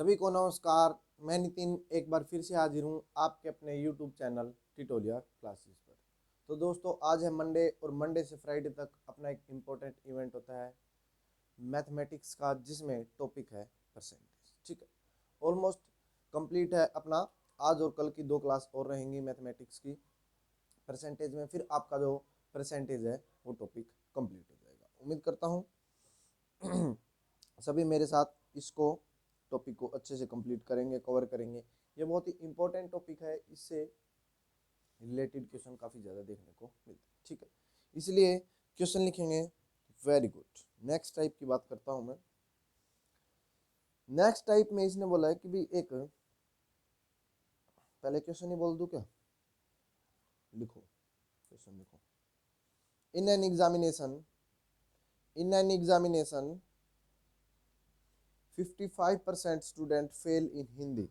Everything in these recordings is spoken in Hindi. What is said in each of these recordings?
सभी को नमस्कार। मैं नितिन एक बार फिर से हाजिर हूँ आपके अपने YouTube चैनल टिटोलिया क्लासेस पर। तो दोस्तों आज है मंडे और मंडे से फ्राइडे तक अपना एक इम्पोर्टेंट इवेंट होता है मैथमेटिक्स का, जिसमें टॉपिक है परसेंटेज। ठीक है, ऑलमोस्ट कंप्लीट है अपना। आज और कल की 2 क्लास और रहेंगी मैथमेटिक्स की परसेंटेज में, फिर आपका जो परसेंटेज है वो टॉपिक कंप्लीट हो जाएगा। उम्मीद करता हूँ सभी मेरे साथ इसको टॉपिक को अच्छे से कंप्लीट करेंगे, कवर करेंगे। ये बहुत ही इंपॉर्टेंट टॉपिक है, इससे रिलेटेड क्वेश्चन काफ़ी ज़्यादा देखने को मिलते हैं। ठीक है, इसलिए क्वेश्चन लिखेंगे। Very good. नेक्स्ट टाइप की बात करता हूँ मैं। नेक्स्ट टाइप में इसने बोला है कि भी एक पहले क्वेश्चन ही बोल दूं क्या? लिखो, क्वेश्चन लिखो। In an examination 55% student fail in Hindi.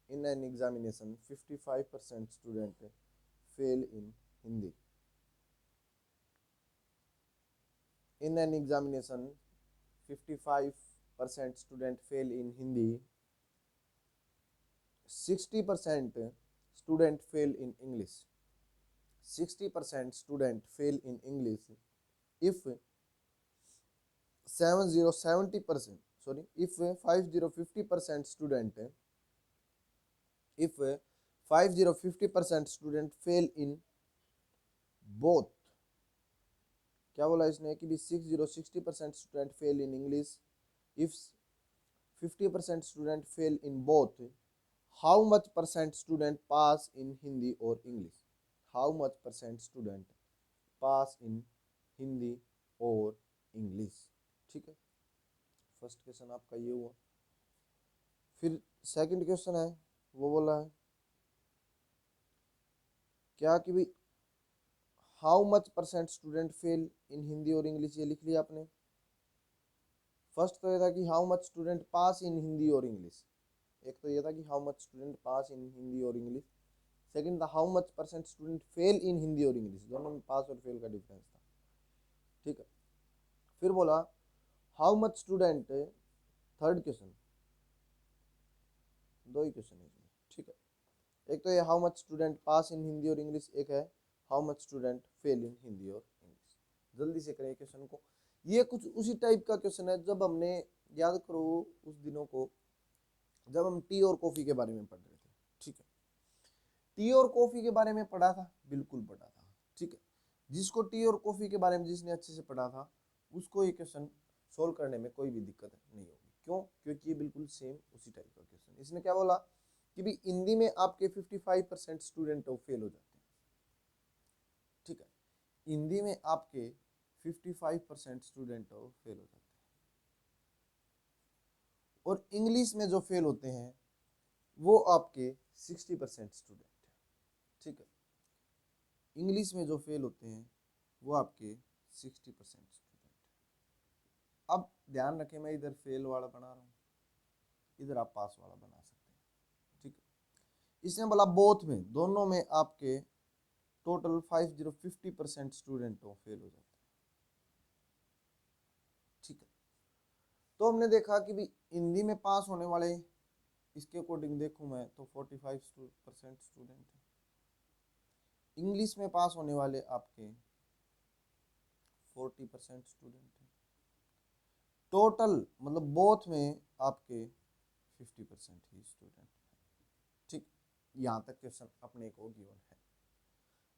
In an examination 55% student fail in Hindi. In an examination 55% student fail in Hindi. 60% student fail in English. 60% student fail in English if 50% student, if 50% student fail in both. क्या बोला इसने कि भी 60% student fail in English, if 50% student fail in both, how much percent student pass in Hindi और English? How much percent student pass in Hindi और इंग्लिश? ठीक है, फर्स्ट क्वेश्चन आपका ये हुआ। फिर सेकंड क्वेश्चन है, वो बोला है क्या कि भी how much percent student fail in Hindi और इंग्लिश, ये लिख लिया आपने। फर्स्ट तो ये था कि how much student pass in Hindi और इंग्लिश। एक तो ये था कि how much student pass in Hindi और इंग्लिश। सेकंड था how much percent student fail in Hindi और इंग्लिश। दोनों में पास और फेल का डिफरेंस था। ठीक है, फिर बोला how much student, third question, दो ही क्वेश्चन है इसमें। ठीक है, एक तो ये how much student pass in Hindi और इंग्लिश, एक है how much student fail in Hindi और इंग्लिश। जल्दी से करें क्वेश्चन को। ये कुछ उसी टाइप का क्वेश्चन है जब हमने, याद करो उस दिनों को जब हम टी और कॉफी के बारे में पढ़ रहे थे। ठीक है, टी और कॉफी के बारे में पढ़ा था, बिल्कुल पढ़ा था। ठीक है, जिसको टी और कॉफी के बारे में जिसने अच्छे से पढ़ा था उसको ये क्वेश्चन सोल्व करने में कोई भी दिक्कत नहीं होगी। क्यों? क्योंकि ये बिल्कुल सेम उसी टाइप का क्वेश्चन। इसने क्या बोला कि भी हिंदी में आपके 55% स्टूडेंट फेल हो जाते हैं। ठीक है, हिंदी में आपके 55% स्टूडेंट फेल हो जाते हैं, और इंग्लिश में जो फेल होते हैं वो आपके 60% स्टूडेंट है। ठीक है, इंग्लिश में जो फेल होते हैं वो आपके 60% स्टूडेंट। अब ध्यान रखें, मैं इधर फेल वाला बना रहा हूँ, इधर आप पास वाला बना सकते हैं। ठीक है, इसने बोला बोथ में, दोनों में आपके टोटल 50% स्टूडेंट फेल हो जाते हैं। ठीक है, तो हमने देखा कि भी हिंदी में पास होने वाले, इसके अकॉर्डिंग देखूं मैं तो 45% स्टूडेंट है। इंग्लिश में पास होने वाले आपके 40% स्टूडेंट है। टोटल मतलब बोथ में आपके 50% ही स्टूडेंट है। ठीक, यहाँ तक क्वेश्चन अपने को गिवन है।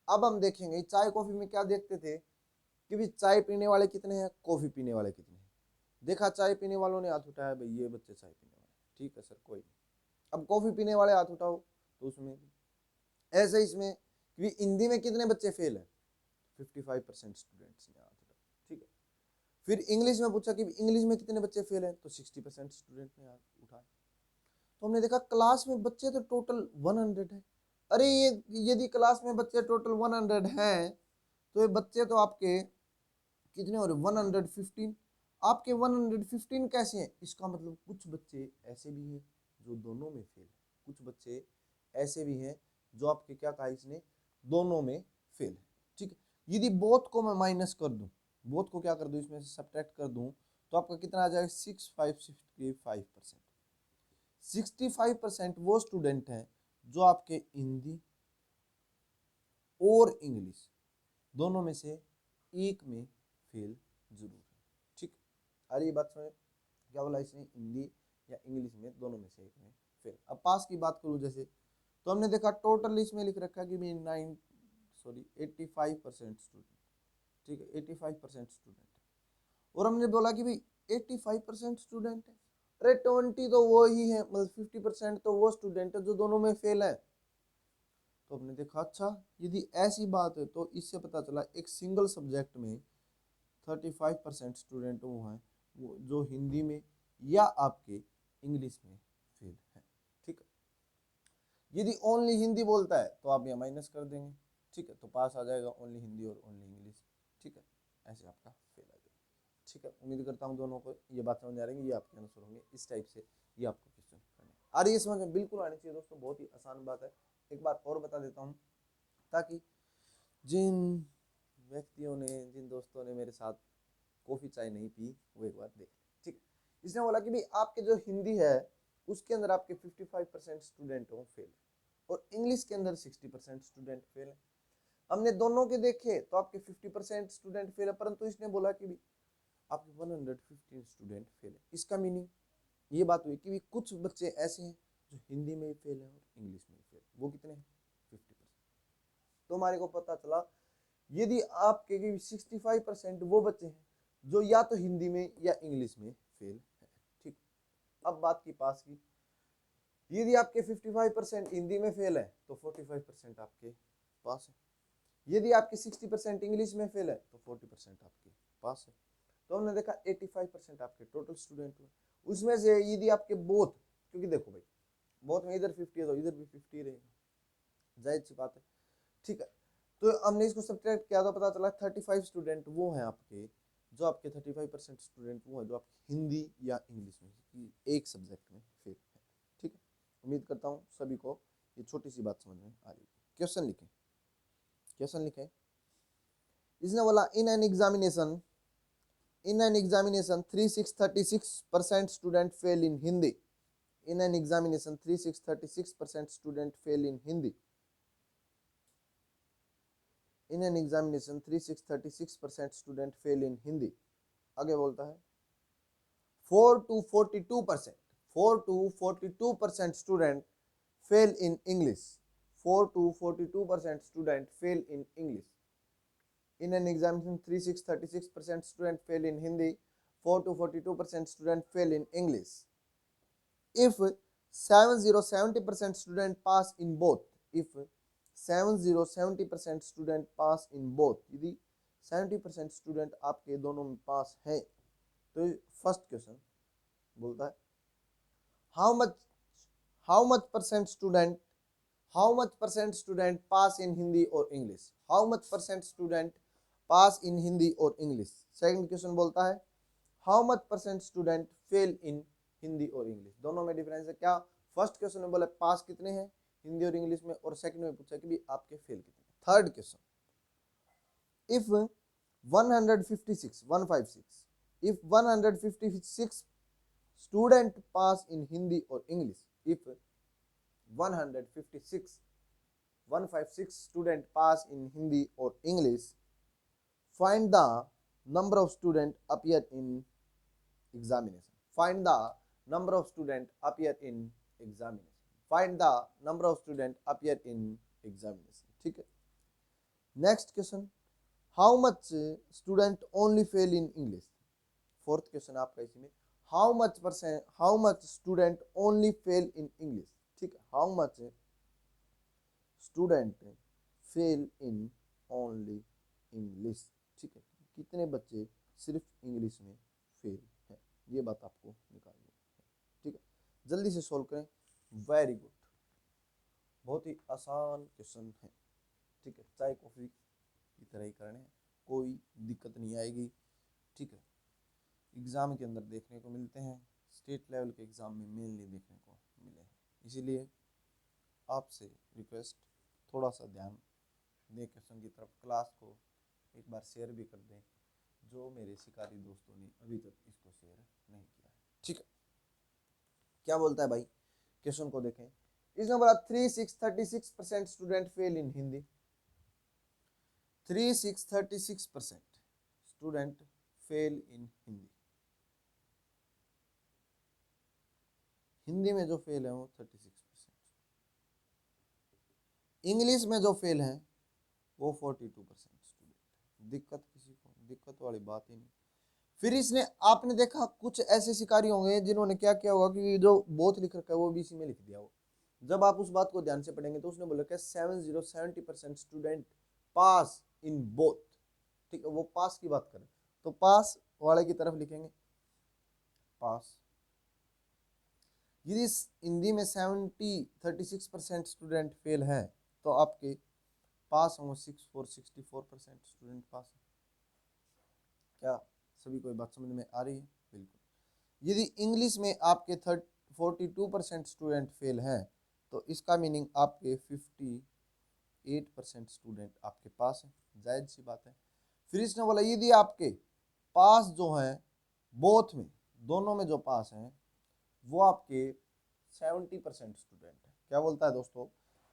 अब हम देखेंगे चाय कॉफी में क्या देखते थे कि भी चाय पीने वाले कितने हैं, कॉफी पीने वाले कितने हैं। देखा चाय पीने वालों ने हाथ उठाया, भाई ये बच्चे चाय पीने वाले, ठीक है सर कोई नहीं। अब कॉफी पीने वाले हाथ उठाओ, तो उसमें ऐसे इसमें कि हिंदी में कितने बच्चे फेल है, 55% स्टूडेंट्स ने हाथ उठाया। ठीक है, फिर इंग्लिश में पूछा कि इंग्लिश में कितने बच्चे फेल हैं, तो 60% स्टूडेंट ने हाथ उठाया। तो हमने देखा क्लास में बच्चे तो टोटल 100 है। अरे ये यदि क्लास में बच्चे टोटल 100 हैं तो ये बच्चे तो आपके कितने हो रहे, 115। आपके 115 कैसे हैं? इसका मतलब कुछ बच्चे ऐसे भी हैं जो दोनों में फेल है, कुछ बच्चे ऐसे भी हैं जो आपके क्या कहा इसने, दोनों में फेल है। ठीक है, यदि बोथ को मैं माइनस कर दूं, बोथ को क्या कर दूं, इसमें से सब्ट्रैक्ट कर दूं, तो आपका कितना आ जाएगा, 65% 65% वो स्टूडेंट हैं जो आपके हिंदी और इंग्लिश दोनों में से एक में फेल जरूर है। ठीक, अरे ये बात समझ, क्या बोला इसने, हिंदी या इंग्लिश में दोनों में से एक में फेल। अब पास की बात करूं जैसे, तो हमने देखा टोटल इसमें लिख रखा कि 85% स्टूडेंट, ठीक है 85% स्टूडेंट, और हमने बोला कि भाई 85% स्टूडेंट है, अरे 20 तो वो ही है, मतलब 50% तो वो स्टूडेंट है जो दोनों में फेल है। तो हमने देखा अच्छा यदि ऐसी बात है तो इससे पता चला एक सिंगल सब्जेक्ट में 35% स्टूडेंट वो हैं वो जो हिंदी में या आपके इंग्लिश में फेल है। ठीक है, यदि ओनली हिंदी बोलता है तो आप यहाँ माइनस कर देंगे, ठीक है, तो पास आ जाएगा ओनली हिंदी और ओनली इंग्लिश। ठीक है, ऐसे आपका फेल आ जाएगा। ठीक है, उम्मीद करता हूँ दोनों को ये बात समझ आ रही है, ये आपके आंसर होंगे इस टाइप से, ये आपको क्वेश्चन करने आ रही है समझ में, बिल्कुल आनी चाहिए दोस्तों, बहुत ही आसान बात है। एक बार और बता देता हूँ ताकि जिन व्यक्तियों ने, जिन दोस्तों ने मेरे साथ कॉफी चाय नहीं पी वो एक बार देख। ठीक, इसने बोला कि भाई आपके जो हिंदी है उसके अंदर आपके 55% स्टूडेंट हो फेल और इंग्लिश के अंदर 60% स्टूडेंट फेल है। हमने दोनों के देखे तो आपके 50% स्टूडेंट फेल है, परंतु इसने बोला कि भी आपके 115 स्टूडेंट फेल है। इसका मीनिंग ये बात हुई कि भी कुछ बच्चे ऐसे हैं जो हिंदी में ही फेल है और इंग्लिश में ही फेल, वो कितने हैं 50%। तो हमारे को पता चला यदि आपके 65% वो बच्चे हैं जो या तो हिंदी में या इंग्लिश में फेल है। ठीक, अब बात की पास की, यदि आपके 55% हिंदी में फेल है तो 45% आपके पास है, यदि आपके 60% इंग्लिश में फेल है तो 40% आपके पास है। तो हमने देखा 85% आपके टोटल स्टूडेंट हुए, उसमें से यदि आपके बोथ, क्योंकि देखो भाई बोथ में इधर 50 है तो इधर भी 50 रहेगा, जाहिर सी बात है। ठीक है, तो हमने इसको सब्ट्रैक्ट किया तो पता चला 35 स्टूडेंट वो हैं आपके, जो आपके 35% स्टूडेंट वो है जो आपके हिंदी या इंग्लिश में एक सब्जेक्ट में फेल है। ठीक है, उम्मीद करता हूँ सभी को ये छोटी सी बात समझ में आ रही है। क्वेश्चन लिखें, क्वेश्चन लिखें। इसने बोला in an examination 3636% student fail in Hindi. In an examination 3636% student fail in Hindi. In an examination 3636% student fail in Hindi. आगे बोलता है 4 to 42% student fail in English. 4 to 42% student fail in English. In an examination 3636% student fail in Hindi. 4 to 42% student fail in English. If 70% student pass in both, if 70% student pass in both, यदि 70% स्टूडेंट आपके दोनों में पास है तो फर्स्ट क्वेश्चन बोलता है how much percent student pass in Hindi और English, how much percent student pass in Hindi और इंग्लिश। सेकंड क्वेश्चन बोलता है how much percent student fail in Hindi और इंग्लिश। दोनों में डिफरेंस है क्या, फर्स्ट क्वेश्चन में बोला पास कितने हैं हिंदी और इंग्लिश में, और सेकंड में पूछा कि भी आपके फेल कितने। Third question if 156 student pass in Hindi और English, if 156 student pass in Hindi और English, find the number of student appear in examination. Find the number of student appear in examination. Find the number of student appear in examination. ठीक है, next question how much student only fail in English. Fourth question आपका इसी में how much student only fail in English. ठीक है, how much student fail in only English. ठीक है, कितने बच्चे सिर्फ इंग्लिश में फेल है, ये बात आपको निकालनी है। ठीक है, जल्दी से सोल्व करें। वेरी गुड, बहुत ही आसान क्वेश्चन है। ठीक है, चाय कॉफी की तरह ही करने हैं, कोई दिक्कत नहीं आएगी। ठीक है, एग्जाम के अंदर देखने को मिलते हैं, स्टेट लेवल के एग्जाम में मेनली देखने को मिले हैं, इसीलिए आपसे रिक्वेस्ट थोड़ा सा ध्यान दें क्वेश्चन की तरफ, क्लास को एक बार शेयर भी कर दें जो मेरे शिकारी दोस्तों ने अभी तक इसको शेयर नहीं किया है। ठीक है, क्या बोलता है भाई, क्वेश्चन को देखें, इसने बोला 36% student fail in Hindi. 36% student fail in Hindi. Hindi में जो फेल है वो 36%, इंग्लिश में जो फेल है वो 42% स्टूडेंट। दिक्कत किसी को, दिक्कत वाली बात ही नहीं। फिर इसने, आपने देखा कुछ ऐसे शिकारी होंगे जिन्होंने क्या किया होगा कि जो बोथ लिख रखा है वो भी इसी में लिख दिया हो। जब आप उस बात को ध्यान से पढ़ेंगे तो उसने बोला कि 70% स्टूडेंट पास इन बोथ। ठीक है, वो पास की बात करें तो पास वाले की तरफ लिखेंगे पास। यदि हिंदी में 36% स्टूडेंट फेल है तो आपके पास होंगे 64% स्टूडेंट पास है। क्या सभी को बात समझ में आ रही है? बिल्कुल। यदि इंग्लिश में आपके 42% स्टूडेंट फेल हैं तो इसका मीनिंग आपके 58% स्टूडेंट आपके पास है, जायज सी बात है। फिर इसने बोला यदि आपके पास जो है बोथ में, दोनों में जो पास हैं वो आपके 70% स्टूडेंट है। क्या बोलता है दोस्तों,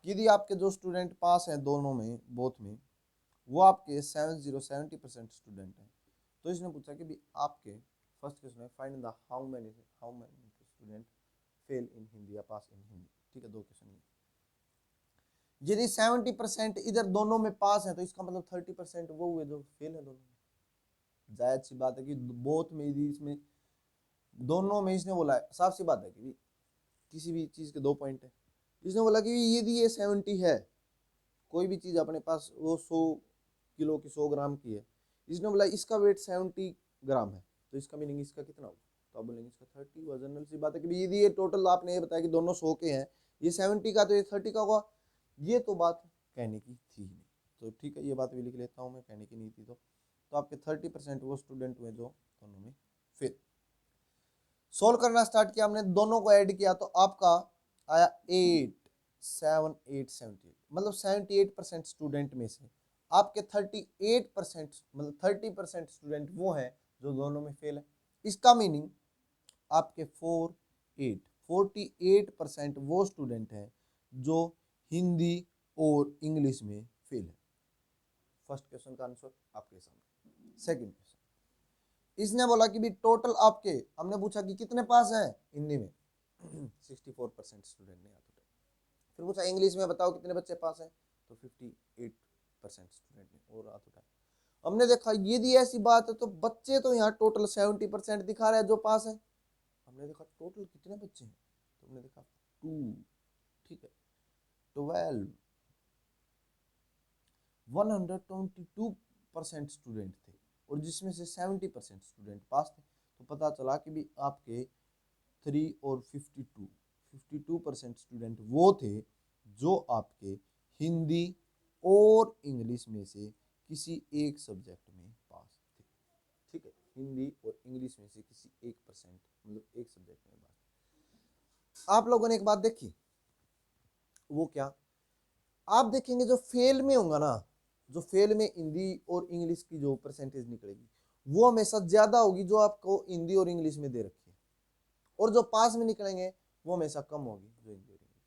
यदि आपके जो स्टूडेंट पास हैं दोनों में, बोथ में, वो आपके 70% स्टूडेंट हैं। तो इसने पूछा कि भी आपके फर्स्ट क्वेश्चन है find the how many student fail in Hindi या पास इन हिंदी। ठीक है, दो क्वेश्चन ये। यदि 70% इधर दोनों में पास है तो इसका मतलब 30% वो हुए जो फेल है दोनों में। जायज सी बात है कि बोथ में, यदि इसमें दोनों में इसने बोला है, साफ सी बात है कि किसी भी चीज के दो पॉइंट है। इसने बोला कि यदि ये 70 है, कोई भी चीज अपने पास वो 100 किलो की 100 ग्राम की है, इसने बोला इसका वेट 70 ग्राम है तो इसका मीनिंग इसका कितना होगा, तो आप बोलेंगे इसका 30 हुआ। जनरल सी बात है कि यदि ये टोटल आपने ये बताया कि दोनों 100 के हैं, ये 70 का तो ये 30 का होगा। ये तो बात कहने की थी ही नहीं, तो ठीक है ये बात भी लिख लेता हूँ मैं, कहने की नहीं थी। तो आपके 30% वो स्टूडेंट हुए जो दोनों में फिर सोल्व करना स्टार्ट किया हमने, दोनों को ऐड किया तो आपका आया 87878, मतलब 78% स्टूडेंट में से आपके 38% मतलब 30% स्टूडेंट वो हैं जो दोनों में फेल है। इसका मीनिंग आपके 48% वो स्टूडेंट हैं जो हिंदी और इंग्लिश में फेल है। फर्स्ट क्वेश्चन का आंसर आपके सामने। सेकंड क्वेश्चन, इसने बोला कि भी टोटल आपके, हमने पूछा कि कितने पास हैं हिंदी में 64% स्टूडेंट ने हाथ उठाए। फिर पूछा इंग्लिश में बताओ कितने बच्चे पास हैं, तो 58% स्टूडेंट ने और हाथ उठाए। हमने देखा यदि ऐसी बात है तो बच्चे तो यहाँ टोटल 70% दिखा रहा है जो पास है। हमने देखा टोटल कितने बच्चे हैं, तो हमने देखा 2, ठीक है 12, 122% स्टूडेंट थे और जिसमें से 70% स्टूडेंट पास थे। तो पता चला कि भी आपके 3 और 52% स्टूडेंट वो थे जो आपके हिंदी और इंग्लिश में से किसी एक सब्जेक्ट में पास थे। ठीक है, हिंदी और इंग्लिश में से किसी 1%, मतलब एक सब्जेक्ट में पास। आप लोगों ने एक बात देखी, वो क्या, आप देखेंगे जो फेल में होगा ना, जो फेल में हिंदी और इंग्लिश की जो परसेंटेज निकलेगी वो हमेशा ज्यादा होगी जो आपको हिंदी और इंग्लिश में दे रखी है, और जो पास में निकलेंगे वो हमेशा कम होगी जो हिंदी और इंग्लिश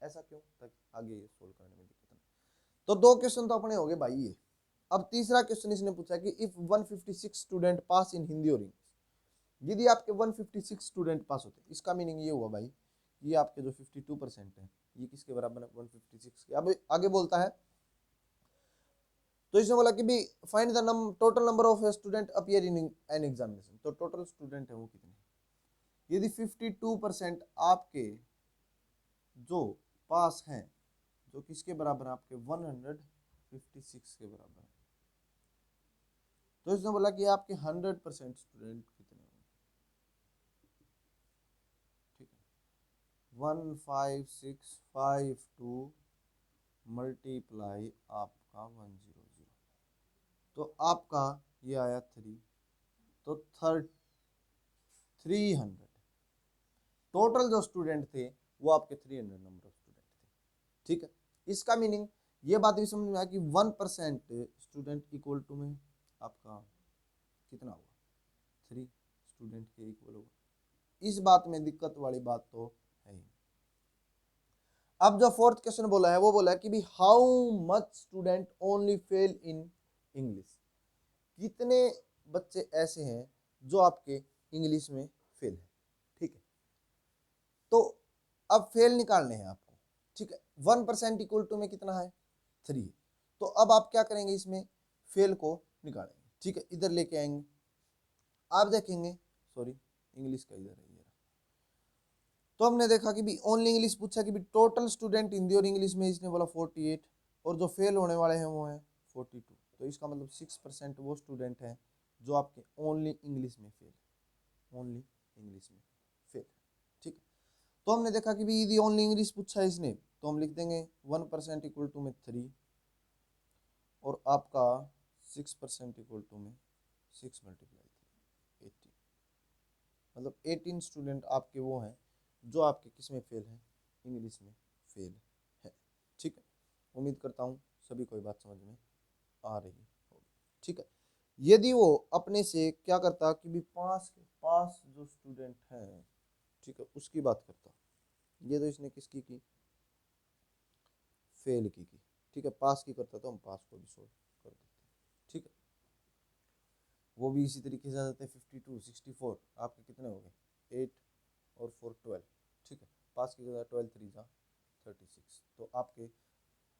में। ऐसा क्यों, ताकि आगे ये सोल्व करने में दिक्कत नहीं। तो दो क्वेश्चन तो अपने हो गए भाई ये। अब तीसरा क्वेश्चन इसने पूछा कि if 156 student pass in Hindi और इंग्लिश, यदि आपके 156 स्टूडेंट पास होते, इसका मीनिंग ये हुआ भाई, ये आपके जो 52% है ये किसके बराबर है, 156 के। अब आगे बोलता है, तो इसने बोला कि भी find the total number of student appear in an examination, तो टोटल स्टूडेंट है वो कितने। यदि 52% आपके जो पास हैं, जो किसके बराबर है, आपके 156 के बराबर है, तो इसने बोला कि आपके 100% स्टूडेंट कितने होंगे। ठीक है, 15652 मल्टीप्लाई आपका 100, तो आपका ये आया 3, तो 300 टोटल जो स्टूडेंट थे वो आपके 300 नंबर ऑफ स्टूडेंट थे। ठीक है, इसका मीनिंग ये बात भी समझ में आया कि 1% स्टूडेंट इक्वल टू में आपका कितना होगा, 3 स्टूडेंट के इक्वल होगा। इस बात में दिक्कत वाली बात तो है ही। अब जो फोर्थ क्वेश्चन बोला है वो बोला है कि भी how much student only fail in English, कितने बच्चे ऐसे हैं जो आपके इंग्लिश में फेल है। ठीक है, तो अब फेल निकालने हैं आपको। ठीक है, 1% इक्वल टू में कितना है 3। तो अब आप क्या करेंगे, इसमें फेल को निकालेंगे। ठीक है, इधर लेके आएंगे, आप देखेंगे, सॉरी इंग्लिश का इधर है ये। तो हमने देखा कि भी ओनली इंग्लिश पूछा कि भी टोटल स्टूडेंट हिंदी और इंग्लिश में, इसने बोला 48, और जो फेल होने वाले हैं वो हैं 42। तो इसका मतलब 6% वो स्टूडेंट हैं जो आपके ओनली इंग्लिश में फेल, ओनली इंग्लिश में फेल। ठीक है, तो हमने देखा कि भी यदि ओनली इंग्लिश पूछा है इसने, तो हम लिख देंगे 1% इक्वल टू में 3, और आपका 6% इक्वल टू में 6 मल्टीप्लाई 18, मतलब 18 स्टूडेंट आपके वो हैं जो आपके किस में फेल है, इंग्लिश में फेल है। ठीक है, उम्मीद करता हूँ सभी को ये बात समझ में आ रही होगी। ठीक है, यदि वो अपने से क्या करता कि भी पास जो स्टूडेंट हैं, ठीक है, उसकी बात करता, ये तो इसने किसकी की, फेल की। ठीक है, पास की करता तो हम पास को भी सोल्व कर देते। ठीक है, वो भी इसी तरीके से आ जाते हैं 52 64, आपके कितने हो गए 8 और 4 12। ठीक है, पास की जगह 12 3 जा 36, तो आपके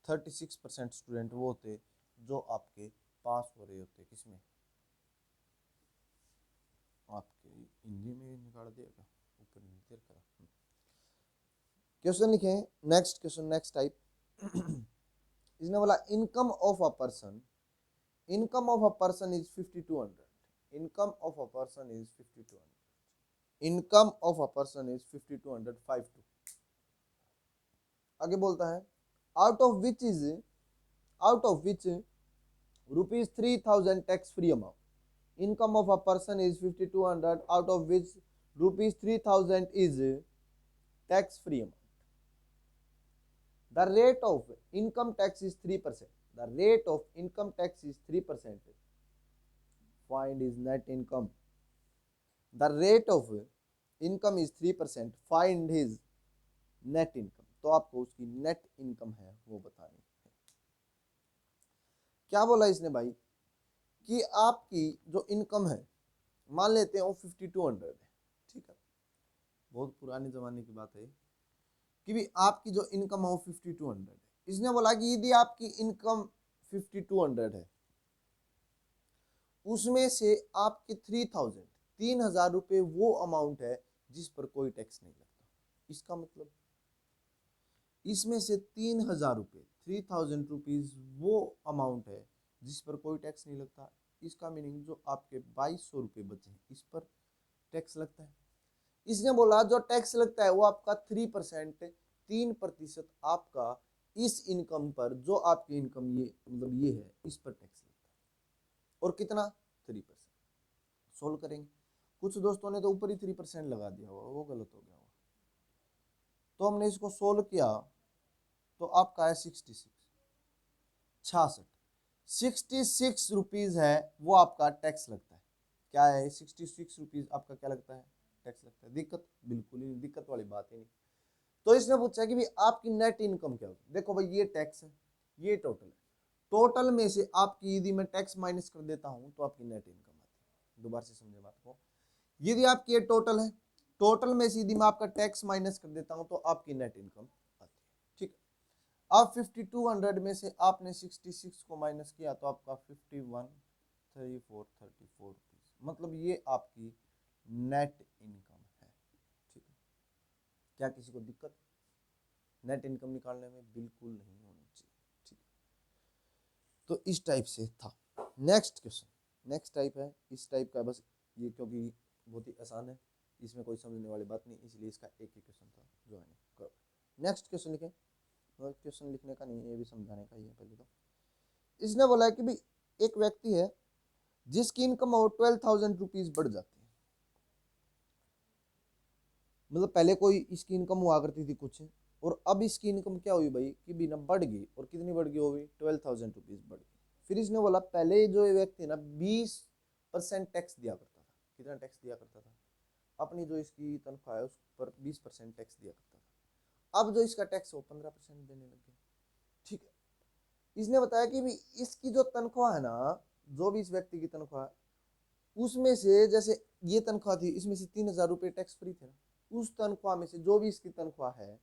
36% स्टूडेंट वो होते जो आपके पास हो रहे होते किसमें, आपके हिंदी में निकाल दिया क्या, ऊपर नहीं देर करा। क्वेश्चन लिखे, नेक्स्ट क्वेश्चन, नेक्स्ट टाइप। इसने बोला income of a person, income of a person is 5200, income of a person is 5200, income of a person is 5200 52। आगे बोलता है out of which is, out of which rupees 3000 tax free amount, income of a person is 5200, out of which rupees 3000 is tax free amount. The rate of income tax is 3%, the rate of income tax is 3%, find is net income, the rate of income is 3%, find his net income। तो आपको उसकी नेट इनकम है वो बतानी है। क्या बोला इसने भाई कि आपकी जो इनकम है, मान लेते हैं वो 5200 है। ठीक है, बहुत पुराने जमाने की बात है कि भी आपकी जो इनकम है वो 5200 है। इसने बोला कि यदि आपकी इनकम 5200 है, उसमें से आपके 3000 रुपये वो अमाउंट है जिस पर कोई टैक्स नहीं लगता। इसका मतलब इसमें से 3000 रुपये, 3000 रुपीज वो अमाउंट है जिस पर कोई टैक्स नहीं लगता। इसका मीनिंग जो आपके 2200 रुपये बचे हैं इस पर टैक्स लगता है। इसने बोला जो टैक्स लगता है वो आपका 3%, 3% आपका इस इनकम पर, जो आपकी इनकम ये मतलब ये है, इस पर टैक्स लगता है। और कितना 3%। सोल्व करेंगे, कुछ दोस्तों ने तो ऊपर ही 3% लगा दिया हुआ, वो गलत हो गया हुआ। तो हमने इसको सोल्व किया तो आपका है 66 66 रुपीज है वो आपका टैक्स लगता है। क्या है 66 रुपीज आपका क्या लगता है, टैक्स लगता है। दिक्कत बिल्कुल ही नहीं, दिक्कत वाली बात ही नहीं। तो इसने पूछा कि भाई आपकी नेट इनकम क्या होगी। देखो भाई ये टैक्स है, ये टोटल है, टोटल में से आपकी यदि मैं टैक्स माइनस कर देता हूं तो आपकी नेट इनकम आती है। दोबारा से समझे बात को, यदि आपकी ये टोटल है, टोटल में से यदि मैं आपका टैक्स माइनस कर देता हूं तो आपकी नेट इनकम आती है। ठीक है, अब 5200 में से आपने 66 को माइनस किया तो आपका 513434 रुपीज, मतलब ये आपकी नेट इनकम है। ठीक है, क्या किसी को दिक्कत नेट इनकम निकालने में? बिल्कुल नहीं होनी चाहिए। ठीक है, तो इस टाइप से था। नेक्स्ट क्वेश्चन, नेक्स्ट टाइप है, इस टाइप का बस ये क्योंकि बहुत ही आसान है, इसमें कोई समझने वाली बात नहीं, इसलिए इसका एक ही क्वेश्चन था जो है करो। नेक्स्ट क्वेश्चन लिखें, मतलब क्वेश्चन लिखने का नहीं, ये भी समझाने का ही है। पहले तो इसने बोला है कि भाई एक व्यक्ति है जिसकी इनकम और 12,000 रुपीज बढ़ जाती है। मतलब पहले कोई इसकी इनकम हुआ करती थी कुछ, और अब इसकी इनकम क्या हुई भाई कि बिना बढ़ गई, और कितनी बढ़ गई होगी 12,000 रुपीज बढ़ गई। फिर इसने बोला पहले जो ये व्यक्ति ना 20% टैक्स दिया करता था। कितना टैक्स दिया करता था? अपनी जो इसकी तनख्वाह है उस पर 20% टैक्स दिया करता था। अब जो इसका टैक्स वो 15% देने लग गए। ठीक है, इसने बताया कि भी इसकी जो तनख्वाह है ना, जो भी इस व्यक्ति की तनख्वाह, उसमें से जैसे ये तनख्वाह थी, इसमें से 3,000 रुपये टैक्स फ्री थे ना, उस तनख्वाह में से जो भी इसकी तनख्वाह है,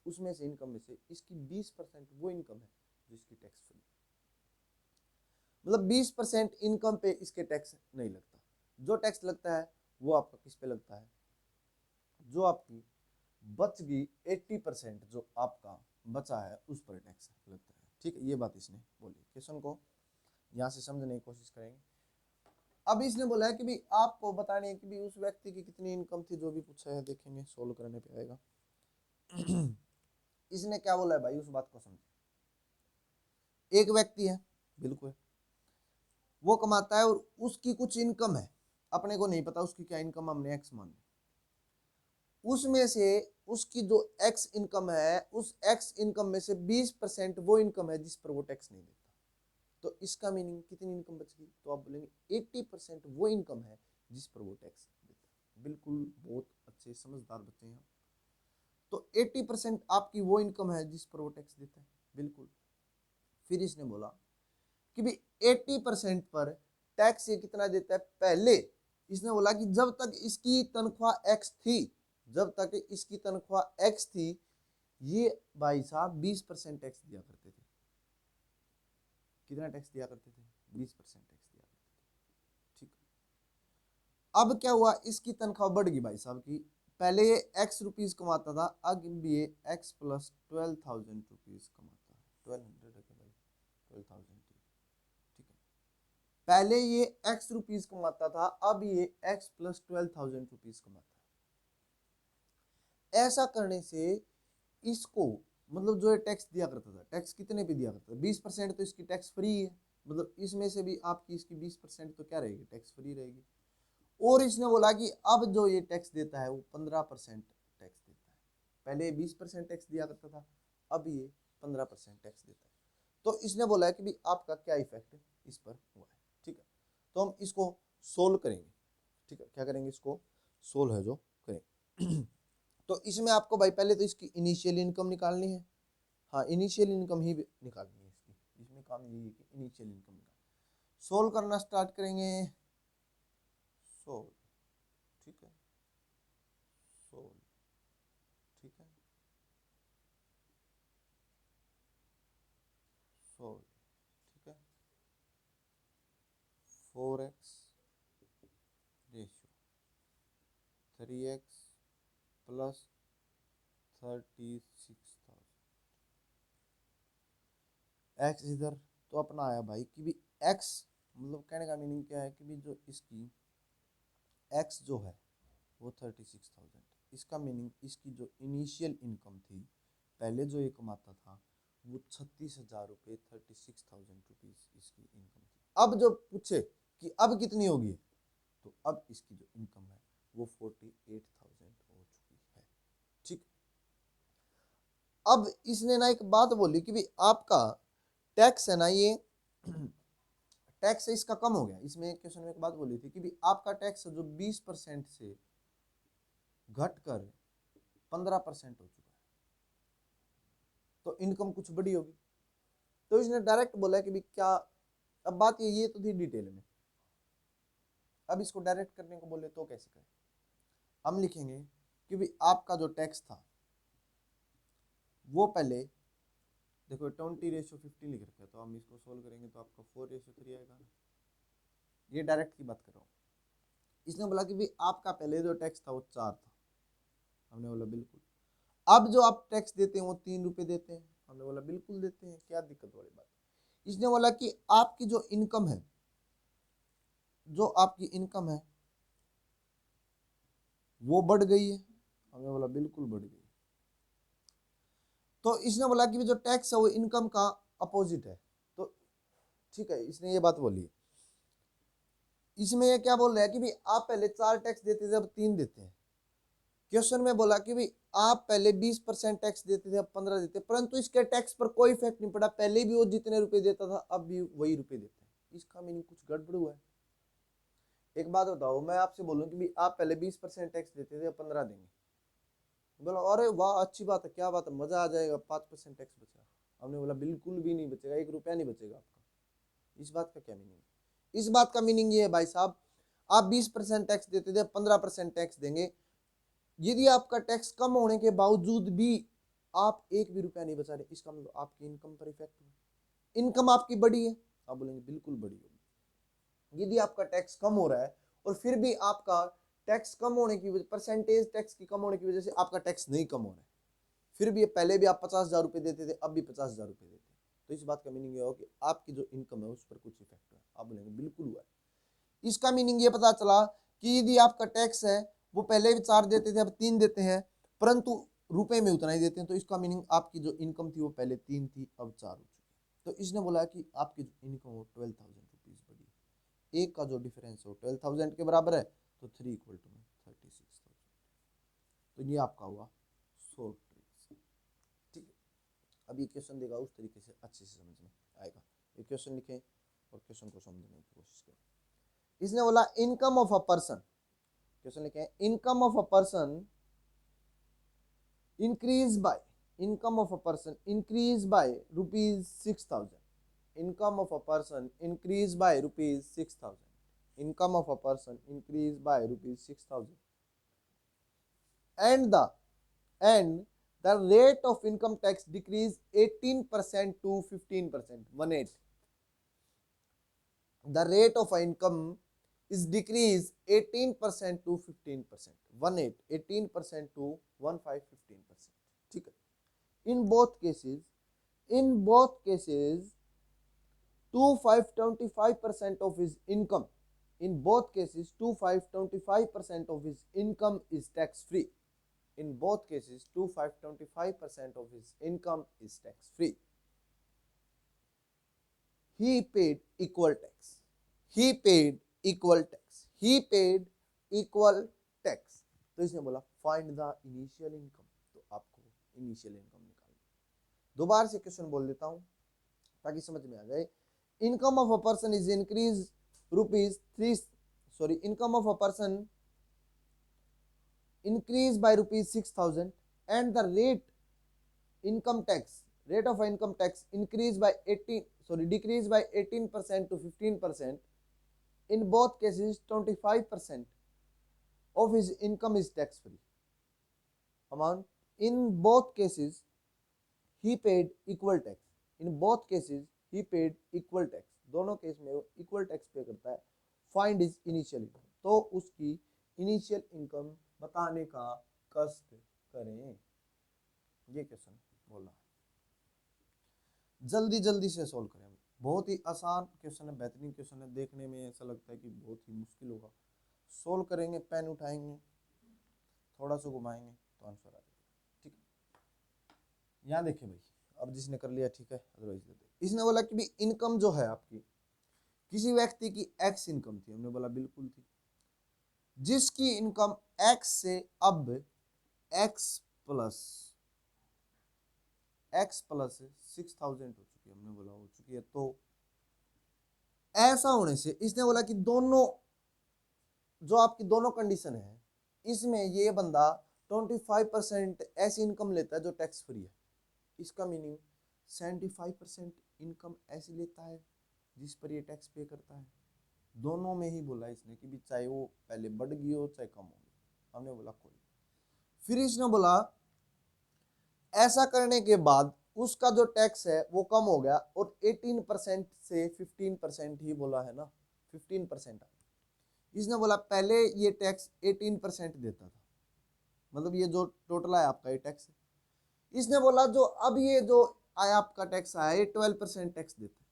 उसमें से इनकम में से इसकी 20% वो इनकम है जो इसकी टैक्स फ्री, मतलब 20% इनकम पे इसके टैक्स नहीं लगता। जो टैक्स लगता है वो आपका किस पे लगता है, जो आपकी बच गई 80% जो आपका बचा है उस पर टैक्स लगता है। ठीक है, ये बात इसने बोली। क्वेश्चन को यहाँ से समझने की कोशिश करेंगे। अब इसने बोला है कि भी आपको बताने है कि भी उस व्यक्ति की कितनी इनकम थी, जो भी पूछा है देखेंगे, सोल्व करने पे आएगा। इसने क्या बोला है भाई, उस बात को समझे। एक व्यक्ति है, बिल्कुल, वो कमाता है और उसकी कुछ इनकम है, अपने को नहीं पता उसकी क्या इनकम, हमने एक्स मान ली। उसमें से उसकी जो एक्स इनकम है, उस एक्स इनकम में से 20% वो इनकम है जिस पर वो टैक्स नहीं देता। तो इसका मीनिंग कितनी इनकम बच गई, तो आप बोलेंगे 80% वो इनकम है जिस पर वो टैक्स देता है। बिल्कुल, बहुत अच्छे समझदार बच्चे हैं। तो 80% आपकी वो इनकम है जिस पर वो टैक्स देता है, बिल्कुल। फिर इसने बोला कि भी 80% पर टैक्स ये कितना देता है। पहले इसने बोला कि जब तक इसकी तनख्वाह एक्स थी, जब तक इसकी तनख्वाह एक्स थी, ये भाई साहब 20% टैक्स दिया करते थे। कितना टैक्स दिया करते थे, 20% टैक्स दिया करते थे। ठीक, अब क्या हुआ, इसकी तनख्वाह बढ़ गई भाई साहब की। पहले ये एक्स रुपीज कमाता था, अब ये एक्स प्लस 12,000 रुपीज कमाता है। 1200 है भाई, 12,000। ठीक है, पहले ये एक्स रुपीज कमाता था, अब ये एक्स प्लस 12,000 रुपीज कमाता है। ऐसा करने से इसको, मतलब जो ये टैक्स दिया करता था, टैक्स कितने पे दिया करता था, 20%, तो इसकी टैक्स फ्री है, मतलब इसमें से भी आपकी इसकी 20% तो क्या रहेगी, टैक्स फ्री रहेगी। और इसने बोला कि अब जो ये टैक्स देता है वो 15% टैक्स देता है। पहले 20% टैक्स दिया करता था, अब ये 15% टैक्स देता है। तो इसने बोला है कि भी आपका क्या इफेक्ट इस पर हुआ है। ठीक है, तो हम इसको सोल्व करेंगे। ठीक है, क्या करेंगे, इसको सोल्व है जो करें। तो इसमें आपको भाई पहले तो इसकी इनिशियल इनकम निकालनी है। हाँ, इनिशियल इनकम ही निकालनी है इसकी, इसमें काम यही है कि इनिशियल इनकम निकाल। सोल्व करना स्टार्ट करेंगे। सोल्व, ठीक है, सोल्व, ठीक है, सोल्व, ठीक है। 4x ratio 3x plus 36,000, x इधर तो अपना आया भाई कि भी एक्स, मतलब कहने का मीनिंग क्या है कि भी जो इसकी एक्स जो है वो 36,000, इसका मीनिंग इसकी जो इनिशियल इनकम थी, पहले जो ये कमाता था, वो 36,000 रुपये, 36,000 रुपीज इसकी इनकम थी। अब जो पूछे कि अब कितनी होगी, तो अब इसकी जो इनकम है वो 48,000 हो चुकी है। ठीक, अब इसने ना एक बात बोली कि भी आपका टैक्स है ना, ये टैक्स इसका कम हो गया। इसमें क्वेश्चन में एक बात बोली थी कि भी आपका टैक्स जो 20% से घटकर 15% हो चुका है, तो इनकम कुछ बड़ी होगी। तो इसने डायरेक्ट बोला कि भी क्या, अब बात ये तो थी डिटेल में, अब इसको डायरेक्ट करने को बोले तो कैसे करें। हम लिखेंगे कि भी आपका जो टैक्स था वो पहले देखो 20:50 लिख रखा है, तो हम इसको सोल्व करेंगे तो आपका 4:3 आएगा। ये डायरेक्ट की बात कर रहा हूँ। इसने बोला कि भी आपका पहले जो टैक्स था वो 4 था, हमने बोला बिल्कुल। अब जो आप टैक्स देते हैं वो 3 रुपए देते हैं, हमने बोला बिल्कुल देते हैं, क्या दिक्कत वाली बात। इसने बोला कि आपकी जो इनकम है, जो आपकी इनकम है वो बढ़ गई है, हमने बोला बिल्कुल बढ़ गई। तो इसने बोला कि जो टैक्स है वो इनकम का अपोजिट है, तो ठीक है, इसने ये बात बोली है। इसमें ये क्या बोल रहा है कि भाई आप पहले 4 टैक्स देते थे, अब 3 देते हैं। क्वेश्चन में बोला कि भाई आप पहले 20% टैक्स देते थे, अब 15 देते, परंतु इसके टैक्स पर कोई इफेक्ट नहीं पड़ा, पहले भी वो जितने रुपए देता था अब भी वही रुपए देते हैं। इसका मीनिंग कुछ गड़बड़ हुआ है। एक बात बताओ, मैं आपसे बोलूं कि भाई आप पहले 20% टैक्स देते थे, अब 15 देंगे, बोला अरे वाह अच्छी बात है, क्या बात है, मजा आ जाएगा, 5% टैक्स बचेगा। हमने बोला बिल्कुल भी नहीं बचेगा, 1 रुपया नहीं बचेगा आपका। इस बात का क्या मीनिंग है? इस बात का मीनिंग ये है भाई साहब, आप 20% टैक्स देते थे, 15% टैक्स देंगे। यदि आपका टैक्स कम होने के बावजूद भी आप 1 भी रुपया नहीं बचा रहे, इसका मतलब आपकी इनकम पर इफेक्ट हुआ। इनकम आपकी बढ़ी है, आप बोलेंगे बिल्कुल बढ़ी होगी। यदि आपका टैक्स कम हो रहा है और फिर भी आपका टैक्स कम होने की वजह, परसेंटेज टैक्स की कम होने की वजह से आपका टैक्स नहीं कम हो रहा है, फिर भी पहले भी आप 50,000 रुपये देते थे, अब भी 50,000 रुपये देते हैं, तो इस बात का मीनिंग ये हो कि आपकी जो इनकम है उस पर कुछ इफेक्ट हुआ। आप बोलेंगे बिल्कुल हुआ है। इसका मीनिंग ये पता चला कि यदि आपका टैक्स है वो पहले भी 4 देते थे, अब 3 देते हैं, परंतु रुपए में उतना ही देते हैं, तो इसका मीनिंग आपकी जो इनकम थी वो पहले 3 थी, अब 4 हो चुकी है। तो इसने बोला कि आपकी जो इनकम हो 12,000 रुपीज बढ़ी। एक का जो डिफरेंस हो 12,000 के बराबर है, तो 3 इक्वल टू 36,000। तो ये आपका हुआ सोल्व ट्रिक्स। ठीक है, अब ये क्वेश्चन देगा उस तरीके से अच्छे से समझ में आएगा। ये क्वेश्चन लिखें और क्वेश्चन को समझने की कोशिश करें। इसने बोला income of a person, question लिखे income of a person increase by, income of a person increase by ₹6,000, income of a person increase by ₹6,000, income of a person increase by ₹6,000 and the rate of income tax decrease 18% to 15%, 18, the rate of income is decreased 18% to 15%, 18% to 15%। ठीक है, in both cases 25% of his income, in both cases 25% of his income is tax free, in both cases 25% of his income is tax free, he paid equal tax, he paid equal tax, he paid equal tax। तो इसने बोला फाइंड द इनिशियल इनकम, तो आपको इनिशियल इनकम निकालनी। दोबारा से क्वेश्चन बोल देता हूं ताकि समझ में आ जाए। Income of a person is increase income of a person increase by ₹6,000 and the rate of income tax increase by decrease by 18% to 15%, in both cases 25% of his income is tax free amount, in both cases he paid equal tax, in both cases he paid equal tax, दोनों केस में वो इक्वल टैक्स पे करता है। फाइंड इज इनिशियल इनकम, तो उसकी इनिशियल इनकम बताने का कष्ट करें। ये क्वेश्चन बोला, जल्दी जल्दी से सोल्व करें। बहुत ही आसान क्वेश्चन है, बेहतरीन क्वेश्चन है, देखने में ऐसा लगता है कि बहुत ही मुश्किल होगा। सोल्व करेंगे, पेन उठाएंगे, थोड़ा सा घुमाएंगे तो आंसर आ जाएगा। ठीक है, यहाँ देखिए भाई, अब जिसने कर लिया ठीक है, अदरवाइज देते। इसने बोला कि भी इनकम जो है आपकी, किसी व्यक्ति की एक्स इनकम थी, हमने बोला बिल्कुल थी, जिसकी इनकम एक्स से अब एक्स प्लस 6,000 हो चुकी है, हमने बोला हो चुकी है। तो ऐसा होने से इसने बोला कि दोनों जो आपकी दोनों कंडीशन है, इसमें ये बंदा 25% ऐसी इनकम लेता है जो टैक्स फ्री है, इसका मीनिंग 75% इनकम ऐसी लेता है जिस पर ये टैक्स पे करता है। दोनों में ही बोला इसने कि भी चाहे वो पहले बढ़ गई हो चाहे कम हो गई, हमने बोला कोई। फिर इसने बोला ऐसा करने के बाद उसका जो टैक्स है वो कम हो गया और 18% से 15% ही बोला है ना, 15%। इसने बोला पहले ये टैक्स 18% देता था, मतलब ये जो टोटल है आपका ये टैक्स है। इसने बोला जो अब ये जो आया आपका टैक्स आया ये 12% टैक्स देता है।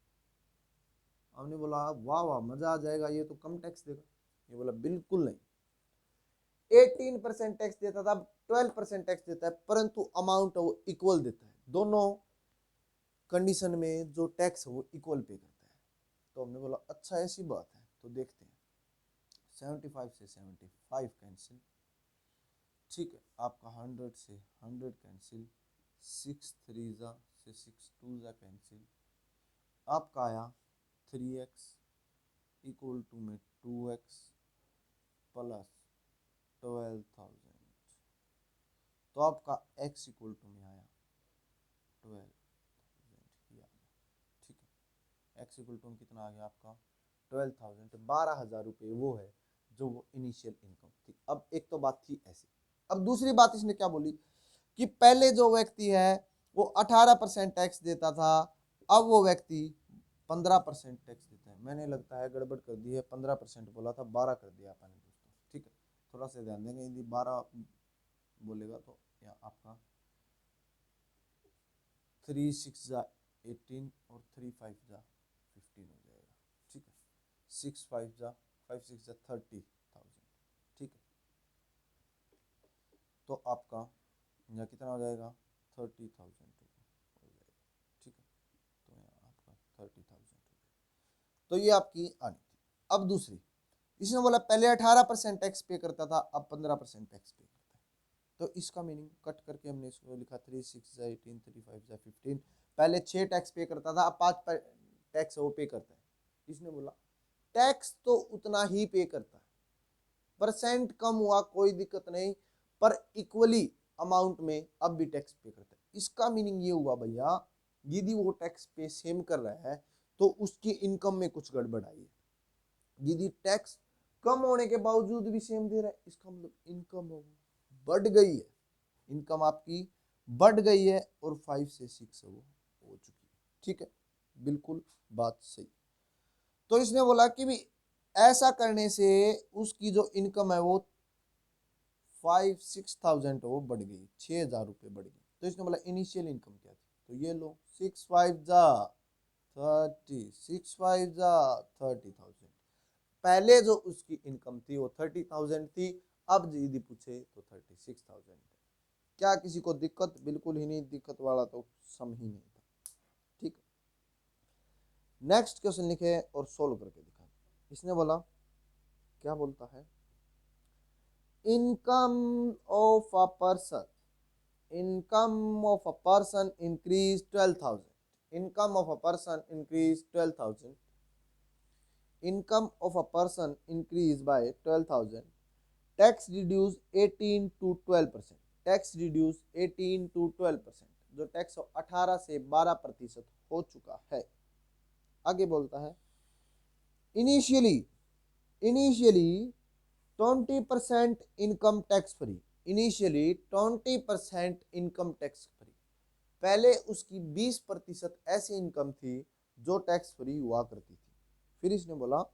हमने बोला वाह वाह मजा आ जाएगा, ये तो कम टैक्स देगा। ये बोला बिल्कुल नहीं, 18% टैक्स देता था, अब 12% टैक्स देता है, परंतु अमाउंट वो इक्वल देता है, दोनों कंडीशन में जो टैक्स है वो इक्वल पे करता है। तो हमने बोला अच्छा ऐसी बात है, तो देखते हैं। 75 से 75 कैंसिल, ठीक है, आपका 100 से 100 कैंसिल, 6 3 से 6 2 कैंसिल, आपका आया 3x इक्वल टू में 2x प्लस 12,000। तो आपका x इक्वल टू में आया 12,000 ही आ गया। ठीक है, x इक्वल टू में कितना आ गया आपका 12,000, 12,000 रुपये वो है जो वो इनिशियल इनकम थी। अब एक तो बात थी ऐसी। अब दूसरी बात इसने क्या बोली कि पहले जो व्यक्ति है वो 18% टैक्स देता था, अब वो व्यक्ति 15% टैक्स देता है। मैंने लगता है गड़बड़ कर दी है, 15% बोला था 12 कर दिया अपन ने दोस्तों। ठीक है, थोड़ा सा ध्यान देंगे, यदि 12 बोलेगा तो यहाँ आपका 3 6 जा 18 और 3 5 जा 15 हो जाएगा। ठीक है, 6 5 जा 5 6 जा 30,000। ठीक है, तो आपका यहाँ कितना हो जाएगा 30,000 हो जाएगा। ठीक है, तो यहाँ आपका 30,000 हो जाएगा। तो ये आपकी आनी थी। अब दूसरी, इसने बोला पहले 18% टैक्स पे करता था, अब 15% टैक्स पे करता है। तो इसका मीनिंग कट करके हमने इसको लिखा 3 6 जा 18 3 5 जा 15। पहले 6 टैक्स पे करता था, अब 5 टैक्स वो पे करता है। इसने बोला टैक्स तो उतना ही पे करता है, परसेंट कम हुआ कोई दिक्कत नहीं, पर इक्वली अमाउंट में अब भी टैक्स पे करता है। इसका मीनिंग ये हुआ भैया, यदि वो टैक्स पे सेम कर रहा है तो उसकी इनकम में कुछ गड़बड़ आई है। यदि टैक्स कम होने के बावजूद भी सेम दे रहा है, इसका मतलब इनकम बढ़ गई है, इनकम आपकी बढ़ गई है और 5 से 6 वो हो चुकी है। ठीक है, बिल्कुल बात सही। तो इसने बोला कि भी ऐसा करने से उसकी जो इनकम है वो 5-6,000 वो बढ़ गई, 6,000 रुपये बढ़ गई। तो इसने बोला इनिशियल इनकम क्या थी, तो ये लो 6 5 जा 30, 6 5 जा 30,000। पहले जो उसकी इनकम थी वो 30,000 थी, अब यदि पूछे तो 36,000 है। क्या किसी को दिक्कत? बिल्कुल ही नहीं, दिक्कत वाला तो सम ही नहीं था। ठीक, नेक्स्ट क्वेश्चन लिखे और सोल्व करके दिखा। इसने बोला, क्या बोलता है, income of a person, income of a person increase 12,000, income of a person increase 12,000, income of a person increased by 12,000, tax reduce 18 to 12%, tax reduce 18 to 12%, जो टैक्स 18 से 12% हो चुका है। आगे बोलता है initially, initially 20% income tax free, initially 20% income tax free. पहले उसकी 20% ऐसी इनकम थी जो टैक्स फ्री हुआ करती थी। फिर इसने बोला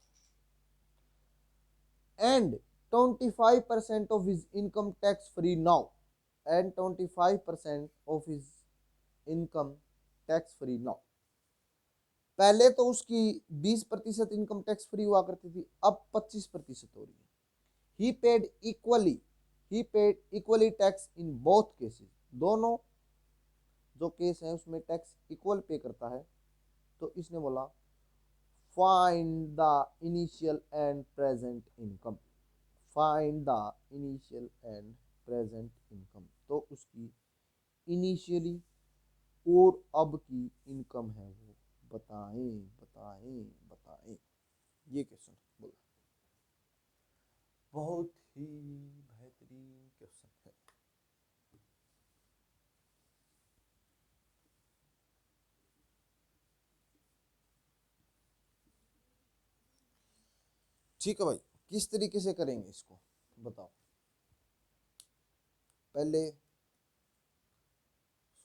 and 25% of his income tax free now, and 25% of his income tax free now। पहले तो उसकी 20% इनकम टैक्स फ्री हुआ करती थी, अब 25% हो रही है। He paid equally, he paid equally tax in both cases, दोनों जो केस है उसमें टैक्स इक्वल पे करता है। तो इसने बोला find the initial and present income, find the initial and present income. तो उसकी इनिशियली और अब की इनकम है वो बताएं बताएं बताएं। ये क्वेश्चन बोला, बहुत ही बेहतरीन क्वेश्चन है। ठीक है भाई, किस तरीके से करेंगे इसको बताओ। पहले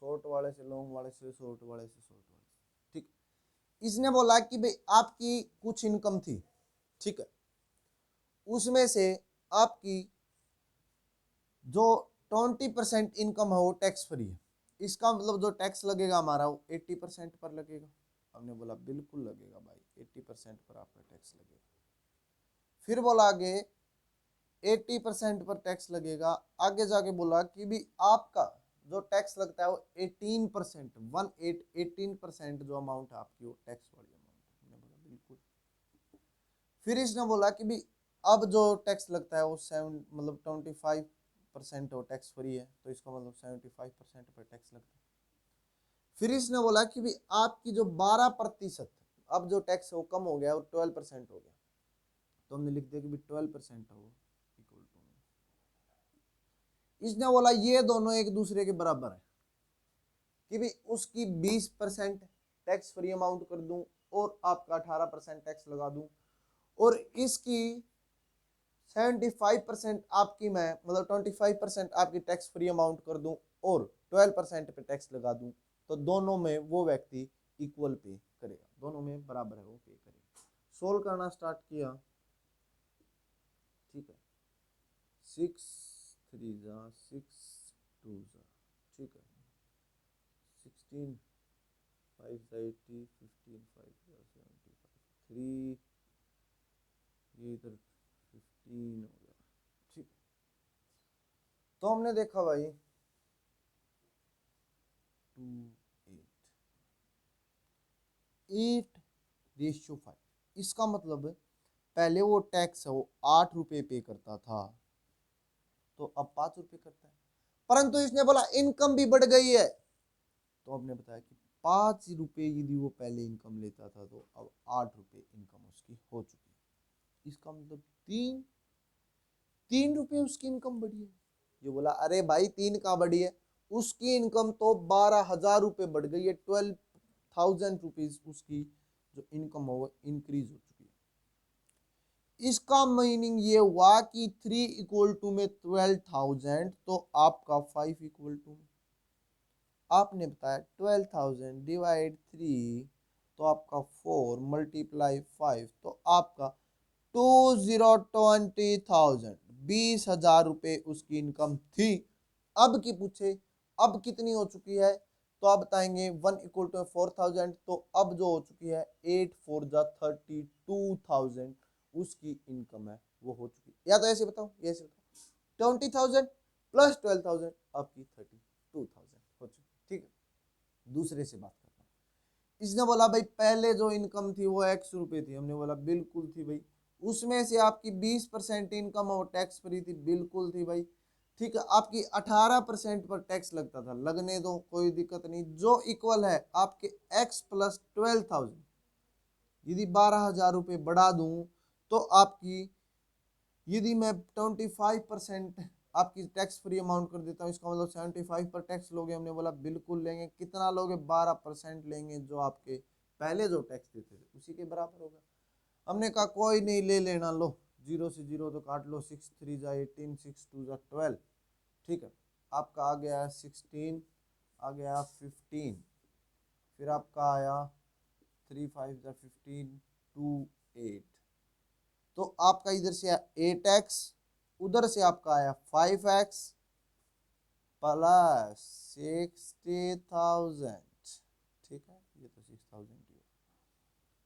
शॉर्ट वाले से लॉन्ग वाले से, शॉर्ट वाले से शॉर्ट वाले से। ठीक, इसने बोला कि भाई आपकी कुछ इनकम थी, ठीक है, उसमें से आपकी जो 20% इनकम है वो टैक्स फ्री है। इसका मतलब जो टैक्स लगेगा हमारा वो 80% पर लगेगा। हमने बोला बिल्कुल लगेगा भाई, 80% पर आपका टैक्स लगेगा। फिर बोला आगे 80% पर टैक्स लगेगा। आगे जाके बोला कि भी आपका जो टैक्स लगता है वो 18%, 18% जो अमाउंट है आपकी वो टैक्स वाली अमाउंट है। हमने बोला बिल्कुल। फिर इसने बोला कि भी अब जो टैक्स लगता है वो 25% वो टैक्स फ्री है, तो इसका मतलब 75% पर टैक्स लगता है। फिर इसने बोला कि भी आपकी जो 12%, अब जो टैक्स है वो कम हो गया और 12% हो गया, तो हमने लिख दिया कि भी 12% है वो इक्वल टू इसने बोला ये दोनों एक दूसरे के बराबर है कि भाई उसकी 20% टैक्स फ्री अमाउंट कर दूं और आपका 18% टैक्स लगा दूं, और इसकी 75% आपकी मैं मतलब 25% आपकी टैक्स फ्री अमाउंट कर दूं और 12% पे टैक्स लगा दूं, तो दोनों में वो व्यक्ति इक्वल पे करेगा, दोनों में बराबर है वो पे करेगा। सोल्व करना स्टार्ट किया, ठीक है, 6 3 जा 6 2 जा, ठीक है, 16 5 जा 80 15 5 जा 75 3, ये इधर 15 हो गया, ठीक। तो हमने देखा भाई 2 8 8:5, इसका मतलब पहले वो टैक्स है वो 8 रुपये पे करता था, तो अब 5 रुपये करता है, परंतु इसने बोला इनकम भी बढ़ गई है, तो हमने बताया कि 5 रुपये यदि वो पहले इनकम लेता था तो अब 8 रुपये इनकम उसकी हो चुकी है, इसका मतलब 3 रुपये उसकी इनकम बढ़ी है। ये बोला अरे भाई 3 कहाँ बढ़ी है, उसकी इनकम तो 12,000 रुपये बढ़ गई है, 12,000 रुपीज उसकी जो इनकम हो वो इंक्रीज हो चुकी है। इसका मीनिंग ये हुआ कि 3 इक्वल टू में 12,000, तो आपका 5 इक्वल टू में आपने बताया 12,000 डिवाइड 3, तो आपका 4 मल्टीप्लाई 5, तो आपका 20,000 20,000 रुपये उसकी इनकम थी। अब की पूछे अब कितनी हो चुकी है, तो आप बताएंगे 1 इक्वल टू 4,000, तो अब जो हो चुकी है 8 4 जा 32,000 उसकी इनकम है वो हो चुकी है। या तो ऐसे बताओ, ये ऐसे बताओ 20,000 प्लस 12,000 आपकी 32,000 हो चुकी, ठीक है। दूसरे से बात करता हूँ, इसने बोला भाई पहले जो इनकम थी वो x रुपये थी, हमने बोला बिल्कुल थी भाई, उसमें से आपकी 20% इनकम और टैक्स फ्री थी, बिल्कुल थी भाई, ठीक है। आपकी 18% पर टैक्स लगता था, लगने दो कोई दिक्कत नहीं, जो इक्वल है आपके x प्लस 12,000, यदि 12,000 रुपये बढ़ा दूं तो आपकी यदि मैं 25% आपकी टैक्स फ्री अमाउंट कर देता हूँ, इसका मतलब 75 पर टैक्स लोगे, हमने बोला बिल्कुल लेंगे, कितना लोगे 12% लेंगे, जो आपके पहले जो टैक्स देते थे उसी के बराबर होगा। हमने कहा कोई नहीं ले लेना, लो 0 से 0 तो काट लो, 6 3 जा 18 6 2 जा 12, ठीक है। आपका आ गया 16, आ गया 15, फिर आपका आया 3 5 जा 15 2 8, तो आपका इधर से 8x, उधर से आपका आया 5x प्लस 60,000, ठीक है, ये तो 6,000 ही है।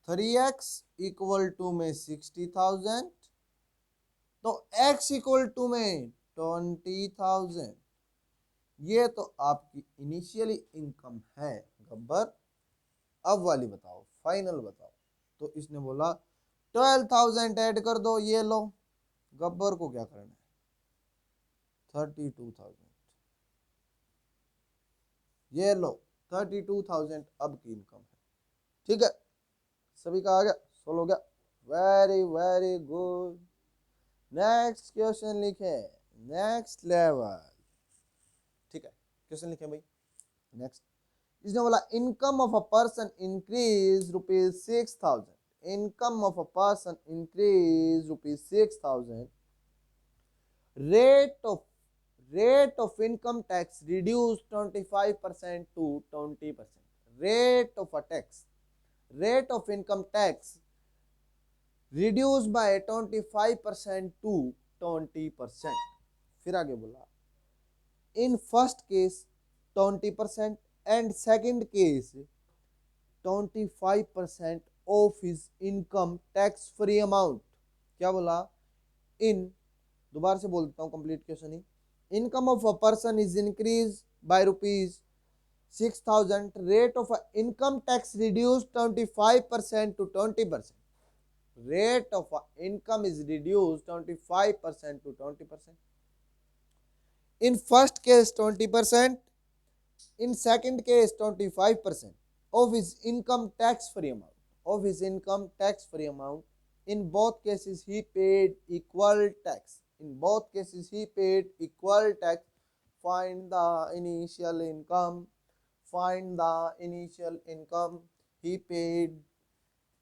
3x इक्वल टू में 60,000, तो x इक्वल टू में 20,000, ये तो आपकी इनिशियली इनकम है गब्बर। अब वाली बताओ, फाइनल बताओ, तो इसने बोला 12,000 ऐड कर दो, ये लो, गब्बर को क्या करना है 32,000, ये लो 32,000 अब की इनकम है, ठीक है। सभी का आ गया, सोल्व हो गया, very very good. Next question लिखे, नेक्स्ट लेवल, ठीक है, क्वेश्चन लिखे भाई नेक्स्ट। इसने बोला income of a person increase ₹6,000, income of a person increase ₹6,000, rate of income tax reduced 25% to 20%, rate of a tax, rate of income tax reduced by 25% to 20%। फिर आगे बोला in first case 20% and second case 25% of his income tax free amount। क्या बोला, इन दोबारा से बोल देता हूँ complete question he, income of a person is increase by ₹6,000, rate of income tax reduce 25% to 20%, rate of income is reduced 25% to 20%, in first case 20%, in second case 25% of his income tax free amount, of his income tax free amount, in both cases he paid equal tax, in both cases he paid equal tax find the initial income, find the initial income, he paid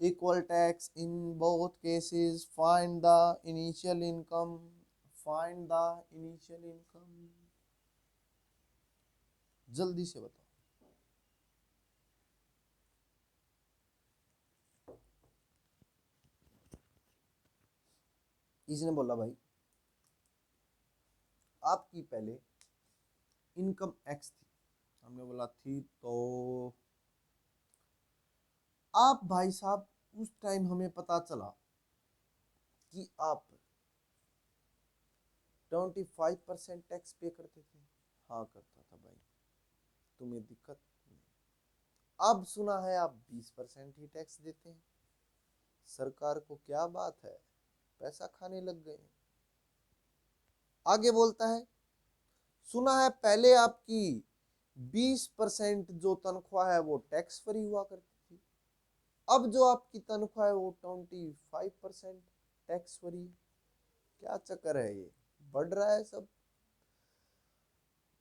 equal tax in both cases, find the initial income, find the initial income। जल्दी से बताओ। इसने बोला भाई आपकी पहले इनकम एक्स थी, हमने बोला थी, तो आप भाई साहब उस टाइम हमें पता चला कि आप 25% टैक्स पे करते थे। हाँ करता था भाई, तुम्हें दिक्कत नहीं। अब सुना है आप 20% ही टैक्स देते हैं, सरकार को क्या बात है, पैसा खाने लग गए। आगे बोलता है सुना है पहले आपकी 20% जो तनख्वाह है वो टैक्स फ्री हुआ करती थी, अब जो आपकी तनख्वाह है वो 25% टैक्स फ्री। क्या चक्कर है ये, बढ़ रहा है सब।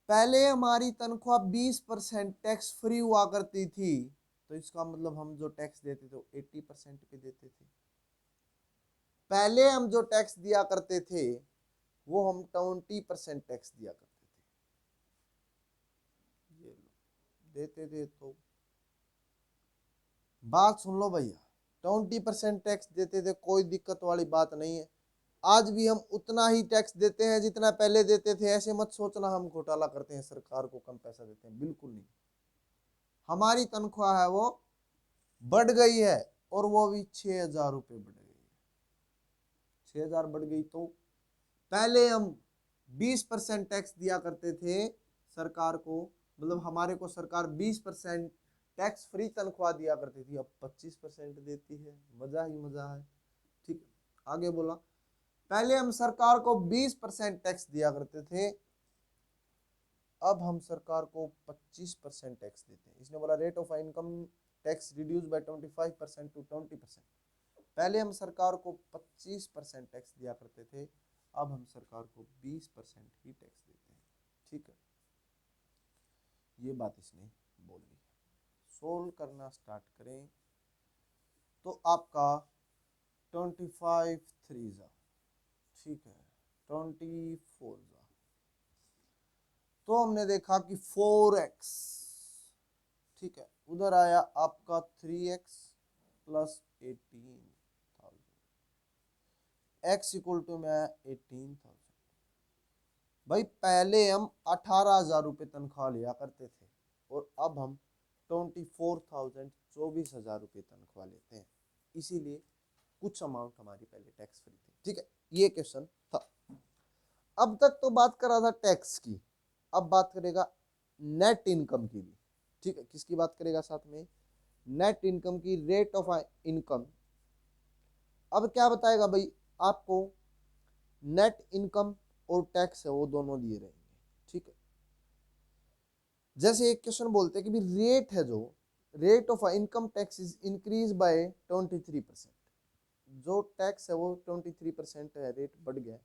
पहले हमारी तनख्वाह 20% टैक्स फ्री हुआ करती थी, तो इसका मतलब हम जो टैक्स देते थे वो 80% पे देते थे। पहले हम जो टैक्स दिया करते थे वो हम 20% टैक्स दिया करते थे, ये देते थे। तो बात सुन लो भैया, 20% टैक्स देते थे, कोई दिक्कत वाली बात नहीं है। आज भी हम उतना ही टैक्स देते हैं जितना पहले देते थे। ऐसे मत सोचना हम घोटाला करते हैं, सरकार को कम पैसा देते हैं, बिल्कुल नहीं। हमारी तनख्वाह है वो बढ़ गई है, और वो भी 6,000 रुपये बढ़ गई है। 6,000 बढ़ गई तो पहले हम 20% टैक्स दिया करते थे सरकार को, मतलब हमारे को सरकार 20% टैक्स फ्री तनख्वाह दिया करती थी, अब 25% देती है। मजा ही मजा है। ठीक, आगे बोला पहले हम सरकार को 20% टैक्स दिया करते थे, अब हम सरकार को 25% टैक्स देते हैं। इसने बोला rate of income tax reduce by 25% to 20%। पहले हम सरकार को 25% टैक्स दिया करते थे, अब हम सरकार को 20% ही टैक्स देते हैं। ठीक है, ये बात इसने बोली। सोल्व करना स्टार्ट करें तो आपका 25 3 जा, ठीक है, 24 जा, तो हमने देखा कि 4x, ठीक है, उधर आया आपका 3x plus 18,000, x equal to में आया 18,000। भाई पहले हम 18,000 रुपये तनख्वाह लिया करते थे, और अब हम 24,000 24,000 रुपये तनख्वाह लेते हैं, इसीलिए कुछ अमाउंट हमारी पहले टैक्स फ्री थी। ठीक है, ये क्वेश्चन था। अब तक तो बात कर रहा था टैक्स की, अब बात करेगा नेट इनकम की भी। ठीक है, किसकी बात करेगा साथ में, नेट इनकम की, रेट ऑफ इनकम। अब क्या बताएगा भाई आपको, नेट इनकम और टैक्स है वो दोनों दिए रहेंगे। ठीक है, जैसे एक क्वेश्चन बोलते हैं कि भी रेट है, जो rate of income tax is increase by 23%, जो टैक्स है वो 23% है, रेट बढ़ गया,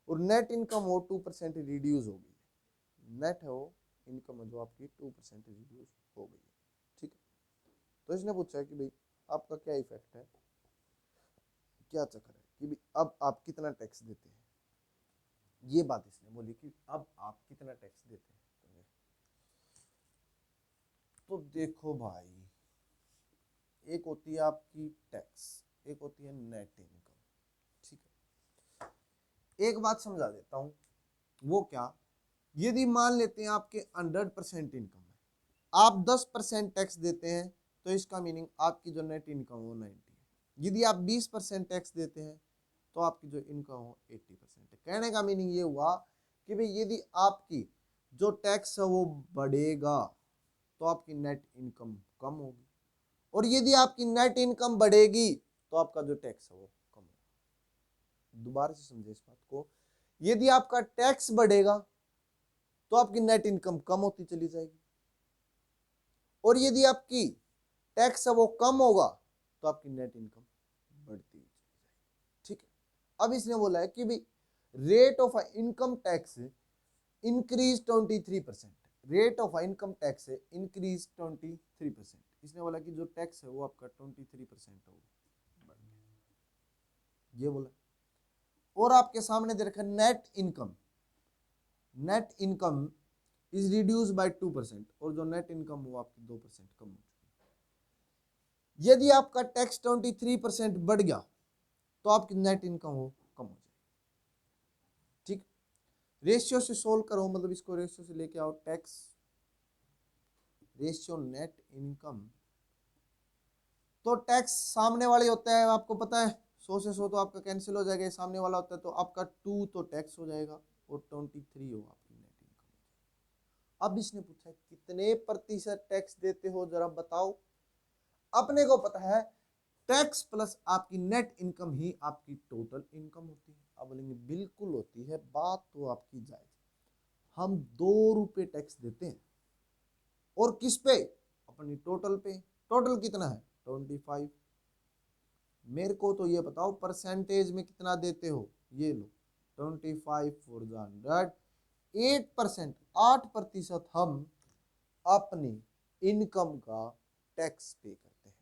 और नेट इनकम वो 2% रिड्यूस हो गई। नेट है वो इनकम है जो आपकी 2% रिड्यूस हो गई है। ठीक है, तो इसने पूछा है कि भाई आपका क्या इफेक्ट है, क्या चक्कर है कि भाई अब आप कितना टैक्स देते हैं। ये बात इसने बोली कि अब आप कितना टैक्स देते हैं। तो देखो भाई, एक होती है आपकी टैक्स, एक होती है नेट इनकम। ठीक है, एक बात समझा देता हूं, वो क्या, यदि मान लेते हैं आपके 100% इनकम है, आप 10% टैक्स देते हैं, तो इसका मीनिंग आपकी जो नेट इनकम वो 90 है। यदि आप 20% टैक्स देते हैं तो आपकी जो इनकम हो 80% है। कहने का मीनिंग ये हुआ कि भाई यदि आपकी जो टैक्स है वो बढ़ेगा तो आपकी नेट इनकम कम होगी, और यदि आपकी नेट इनकम बढ़ेगी तो आपका जो टैक्स है वो कम होगा। दोबारा से समझे इस बात को, यदि आपका टैक्स बढ़ेगा तो आपकी नेट इनकम कम होती चली जाएगी, और यदि आपकी टैक्स है वो कम होगा तो आपकी नेट इनकम बढ़ती चली जाएगी। ठीक है, अब इसने बोला है कि भाई rate of income tax increase 23%, rate of income tax है इंक्रीज 23%। इसने बोला कि जो टैक्स है वो आपका 23% होगा, ये बोला। और आपके सामने दे रखा net income, net income is reduce by 2%, और जो नेट इनकम वो आपकी 2% कम हो चुकी है। यदि आपका टैक्स 23% बढ़ गया तो आपकी नेट इनकम वो कम हो जाएगी। ठीक, रेशियो से सोल्व करो, मतलब इसको रेशियो से लेके आओ, टैक्स रेशियो नेट इनकम। तो टैक्स सामने वाले होता है, आपको पता है 100 से 100 तो आपका कैंसिल हो जाएगा, सामने वाला होता है तो आपका 2 तो टैक्स हो जाएगा और 23 हो आपकी नेट इनकम। अब इसने पूछा कितने प्रतिशत टैक्स देते हो जरा बताओ। अपने को पता है टैक्स प्लस आपकी नेट इनकम ही आपकी टोटल इनकम होती है। अब बोलेंगे बिल्कुल होती है, बात तो आपकी जायज। हम 2 रुपए टैक्स देते हैं, और किस पे? अपनी टोटल पे। टोटल कितना है? 25। मेरे को तो ये बताओ परसेंटेज में कितना देते हो? ये लो 25 फॉर 100, 8%, 8% हम अपनी इनकम का टैक्स पे करते हैं।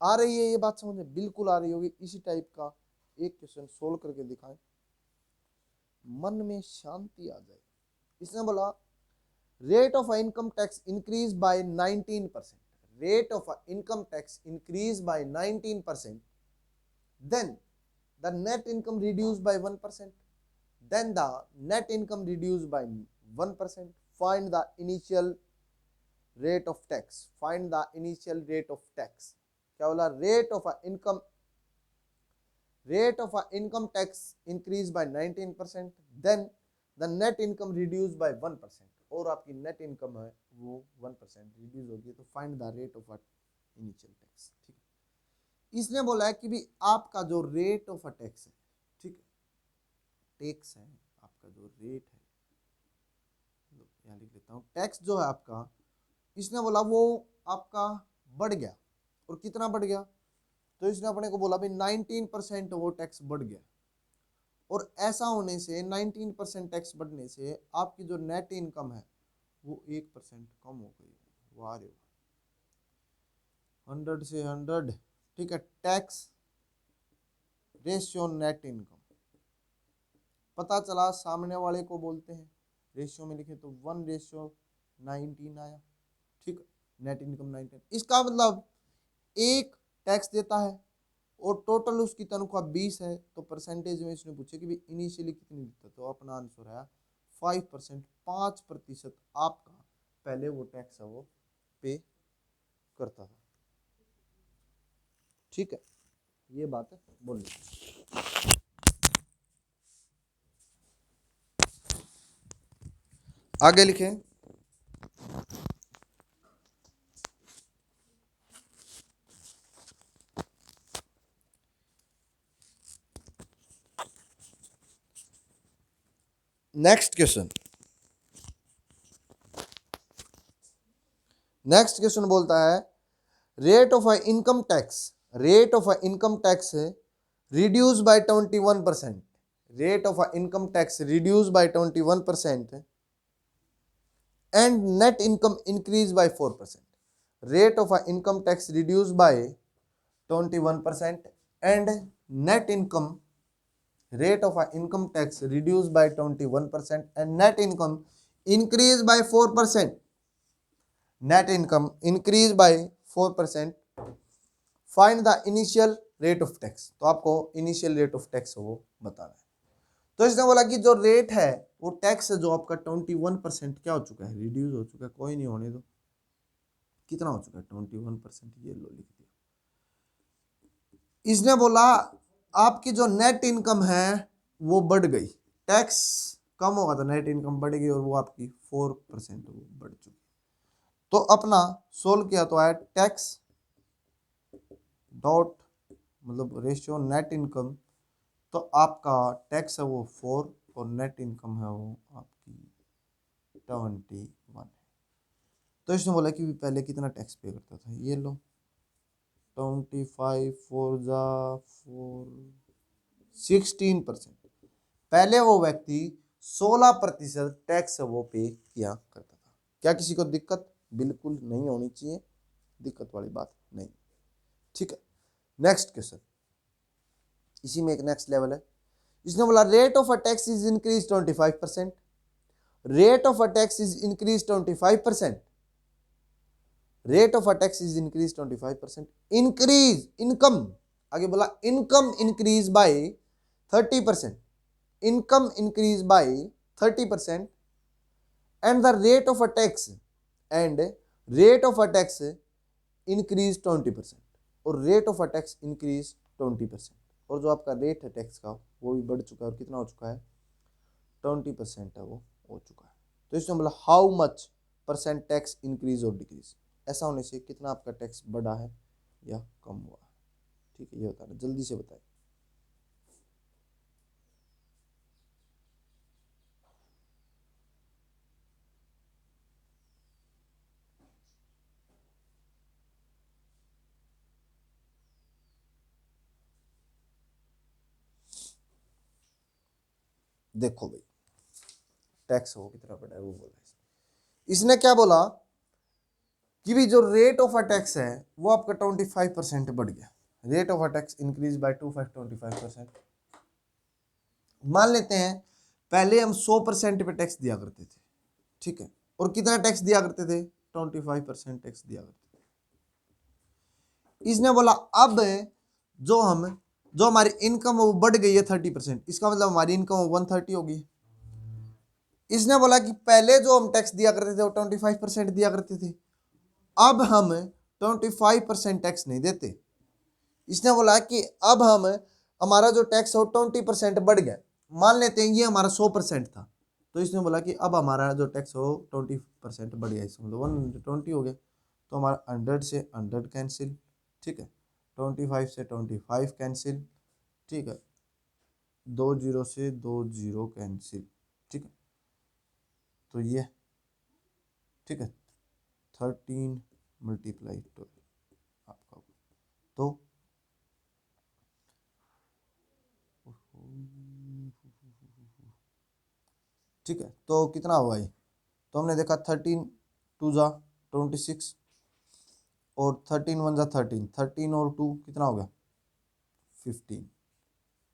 आ रही है ये बात समझ में? बिल्कुल आ रही होगी। इसी टाइप का एक क्वेश्चन सोल्व करके दिखाएं, मन में शांति आ जाए। इसने बोला rate of income tax increase by 19%, rate of income tax increase by 19%, then the net income reduced by 1%, then the net income reduced by 1%, find the initial rate of tax, find the initial rate of tax। क्या बोला? rate of income tax increase by 19%, then the net income reduced by 1%, और आपकी नेट इनकम है वो 1% रिड्यूस होगी, तो find the rate of initial tax. ठीक है, इसने बोला है कि भी आपका जो रेट ऑफ टैक्स है, ठीक है, टैक्स है आपका जो रेट है, यहाँ लिख लेता हूँ, टैक्स जो है आपका, इसने बोला वो आपका बढ़ गया। और कितना बढ़ गया? तो इसने अपने को बोला भाई 19% वो टैक्स बढ़ गया। और ऐसा होने से 19% टैक्स बढ़ने से आपकी जो नेट इनकम है वो 1% कम हो गई। वाह रे वाह, 100 से 100। ठीक है, टैक्स रेशियो नेट इनकम पता चला, सामने वाले को बोलते हैं, रेशियो में लिखे तो 1:19 आया। ठीक, नेट इनकम 19। इसका मतलब एक टैक्स देता है और टोटल उसकी तनख्वाह 20 है, तो परसेंटेज में इसने पूछे कि इनिशियली कितनी देता, तो अपना आंसर है 5%, 5% आपका पहले वो टैक्स है वो पे करता था। ठीक है, ये बात है, बोलिए। आगे लिखें, नेक्स्ट क्वेश्चन। नेक्स्ट क्वेश्चन बोलता है rate of income tax, rate of income tax reduce bye 21%, rate of income tax reduce bye 21% and net income increase by 4%, rate of income tax reduced by 21% and net income, rate of income tax reduced by 21% and net income increase by 4%, net income increase by 4%, find the initial rate of tax। तो आपको इनिशियल रेट ऑफ टैक्स वो बताना है। तो इसने बोला कि जो रेट है वो टैक्स है जो आपका 21% क्या हो चुका है? रिड्यूस हो चुका है। कोई नहीं होने दो, कितना हो चुका है? 21%। ये लो लिख दिया। इसने बोला आपकी जो नेट इनकम है वो बढ़ गई, टैक्स कम होगा तो नेट इनकम बढ़ गई और वो आपकी 4% बढ़ चुकी। तो अपना सोल्व किया तो आया टैक्स डॉट मतलब रेशियो नेट इनकम, तो आपका टैक्स है वो 4 और नेट इनकम है वो आपकी 21 है। तो इसने बोला कि पहले कितना टैक्स पे करता था, ये लो 25 4 16%। पहले वो व्यक्ति 16% टैक्स वो पे किया करता था। क्या किसी को दिक्कत? बिल्कुल नहीं होनी चाहिए, दिक्कत वाली बात नहीं। ठीक है, नेक्स्ट क्वेश्चन, इसी में एक नेक्स्ट लेवल है। इसने बोला rate of a tax is increase 25%, rate of a tax is increase 25%, rate of a tax is increase 25%, increase income, आगे बोला income increase by 30%, income increase by 30%, and the rate of a tax and rate of a tax increase 20%, और rate of a tax increase 20%, और जो आपका रेट है टैक्स का वो भी बढ़ चुका है, और कितना हो चुका है? 20% है वो हो चुका है। तो इसमें बोला how much percent tax increase और डिक्रीज, ऐसा होने से कितना आपका टैक्स बढ़ा है या कम हुआ है। ठीक है, ये बता रहे, जल्दी से बताइए। देखो भाई, टैक्स हो कितना बढ़ा है वो बोला इसने। क्या बोला कि भी जो रेट ऑफ अ टैक्स है वो आपका 25% बढ़ गया, rate of a tax increase by 25%। मान लेते हैं पहले हम 100% पे टैक्स दिया करते थे, ठीक है, और कितना टैक्स दिया करते थे? 25% टैक्स दिया करते थे। इसने बोला अब जो हमारी इनकम वो बढ़ गई है 30%, इसका मतलब हमारी इनकम 130 होगी। इसने बोला कि पहले जो हम टैक्स दिया करते थे वो 25% दिया करते थे, अब हम 25% टैक्स नहीं देते। इसने बोला कि अब हमारा जो टैक्स है वो 20% बढ़ गया। मान लेते हैं ये हमारा 100% था, तो इसने बोला कि अब हमारा जो टैक्स हो 20% बढ़ गया, इसमें मतलब 120 हो गया। तो हमारा 100 से 100 कैंसिल, ठीक है, 25 से 25 कैंसिल, ठीक है, 2 जीरो से 2 जीरो कैंसिल, ठीक है, तो ये ठीक है 13 मल्टीप्लाई 12 आपका, तो ठीक है, तो कितना हुआ ये? तो हमने देखा 13 2 जा 26, और 13 1 जा 13, 13 और 2 कितना हो गया? 15,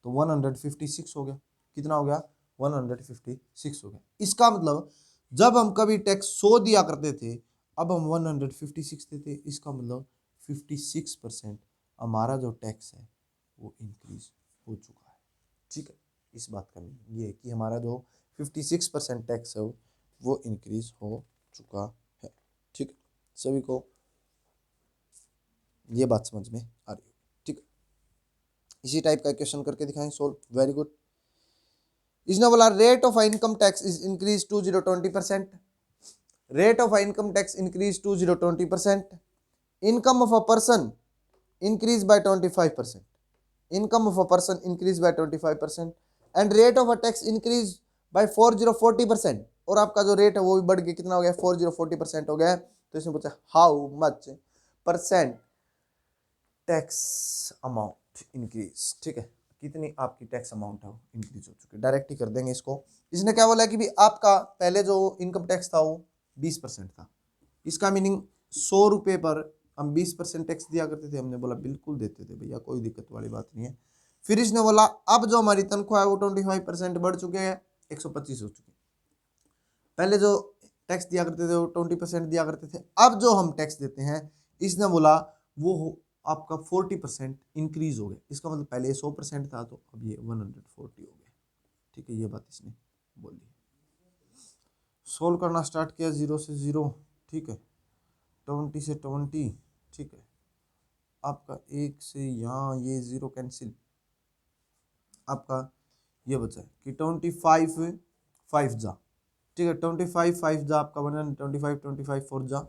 तो 156 हो गया। कितना हो गया? 156 हो गया। इसका मतलब जब हम कभी टैक्स 100 दिया करते थे, अब हम 156 देते, इसका मतलब 56% हमारा जो टैक्स है वो इंक्रीज हो चुका है। ठीक है, इस बात का मीनिंग ये है कि हमारा जो 56% टैक्स है वो इंक्रीज हो चुका है। ठीक है, सभी को ये बात समझ में आ रही है? ठीक है, इसी टाइप का क्वेश्चन करके दिखाएं सोल्व। Very good. इसने बोला rate of income tax is increase 20% rate of income tax increase 20% income of a person increase by 25%, income of a person increase by 25%, and rate of a tax increase by 40% और आपका जो रेट है वो भी बढ़ गया, कितना हो गया? 40% हो गया। तो इसमें पूछा how much percent tax amount increase, ठीक है, कितनी आपकी टैक्स अमाउंट है इंक्रीज हो चुकी है। डायरेक्ट ही कर देंगे इसको। इसने क्या बोला कि भी आपका पहले जो इनकम टैक्स था वो 20% था, इसका मीनिंग 100 रुपये पर हम 20% टैक्स दिया करते थे। हमने बोला बिल्कुल देते थे भैया, कोई दिक्कत वाली बात नहीं है। फिर इसने बोला अब जो हमारी तनख्वाह है वो 25% बढ़ चुके हैं, 125 हो चुके। पहले जो टैक्स दिया करते थे वो 20% दिया करते थे, अब जो हम टैक्स देते हैं इसने बोला वो आपका 40% इंक्रीज हो गया। इसका मतलब पहले 100% था तो अब ये 140 हो गया। ठीक है, ये बात इसने बोली। सोल्व करना स्टार्ट किया 0 से 0, ठीक है, 20 से 20, ठीक है, आपका 1 से यहाँ ये 0 कैंसिल, आपका ये बचा है कि 25 5 जा, ठीक है, 25 5 जा आपका 125, 25 4 जा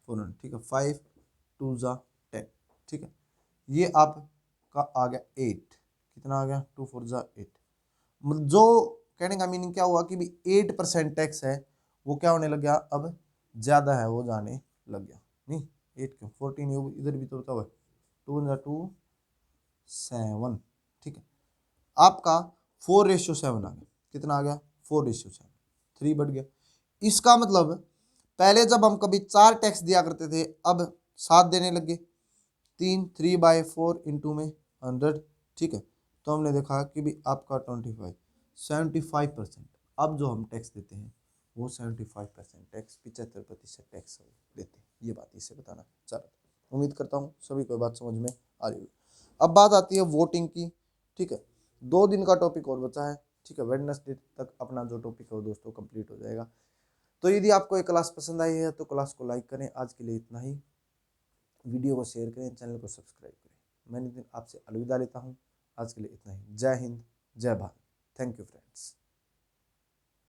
400, ठीक है, 5 2 जा 10, ठीक है, ये आपका आ गया 8, कितना आ गया? 2 4 जा 8। मतलब जो कहने का मीनिंग क्या हुआ कि भी 8% टैक्स है वो क्या होने लग गया, अब ज़्यादा है वो जाने लग गया। नहीं 8 क्यों, 14 इधर भी तो बताओ, 2 2 7, ठीक है, आपका 4:7 आ गया। कितना आ गया? 4:7, 3 बढ़ गया। इसका मतलब पहले जब हम कभी 4 टैक्स दिया करते थे, अब 7 देने लगे। 3/4 इंटू में 100, ठीक है। तो हमने देखा कि भी आपका 75% अब जो हम टैक्स देते हैं वो 75% टैक्स, 75% टैक्स देते हैं। ये बात इसे बताना चाह रहा था। उम्मीद करता हूँ सभी को बात समझ में आ रही होगी। अब बात आती है वोटिंग की, ठीक है। 2 दिन का टॉपिक और बचा है, ठीक है। वेडनेसडे तक अपना जो टॉपिक है वो दोस्तों कंप्लीट हो जाएगा। तो यदि आपको ये क्लास पसंद आई है तो क्लास को लाइक करें। आज के लिए इतना ही। वीडियो को शेयर करें, चैनल को सब्सक्राइब करें। मैं नितिन आपसे अलविदा लेता हूँ। आज के लिए इतना ही। जय हिंद, जय भारत। Thank you friends.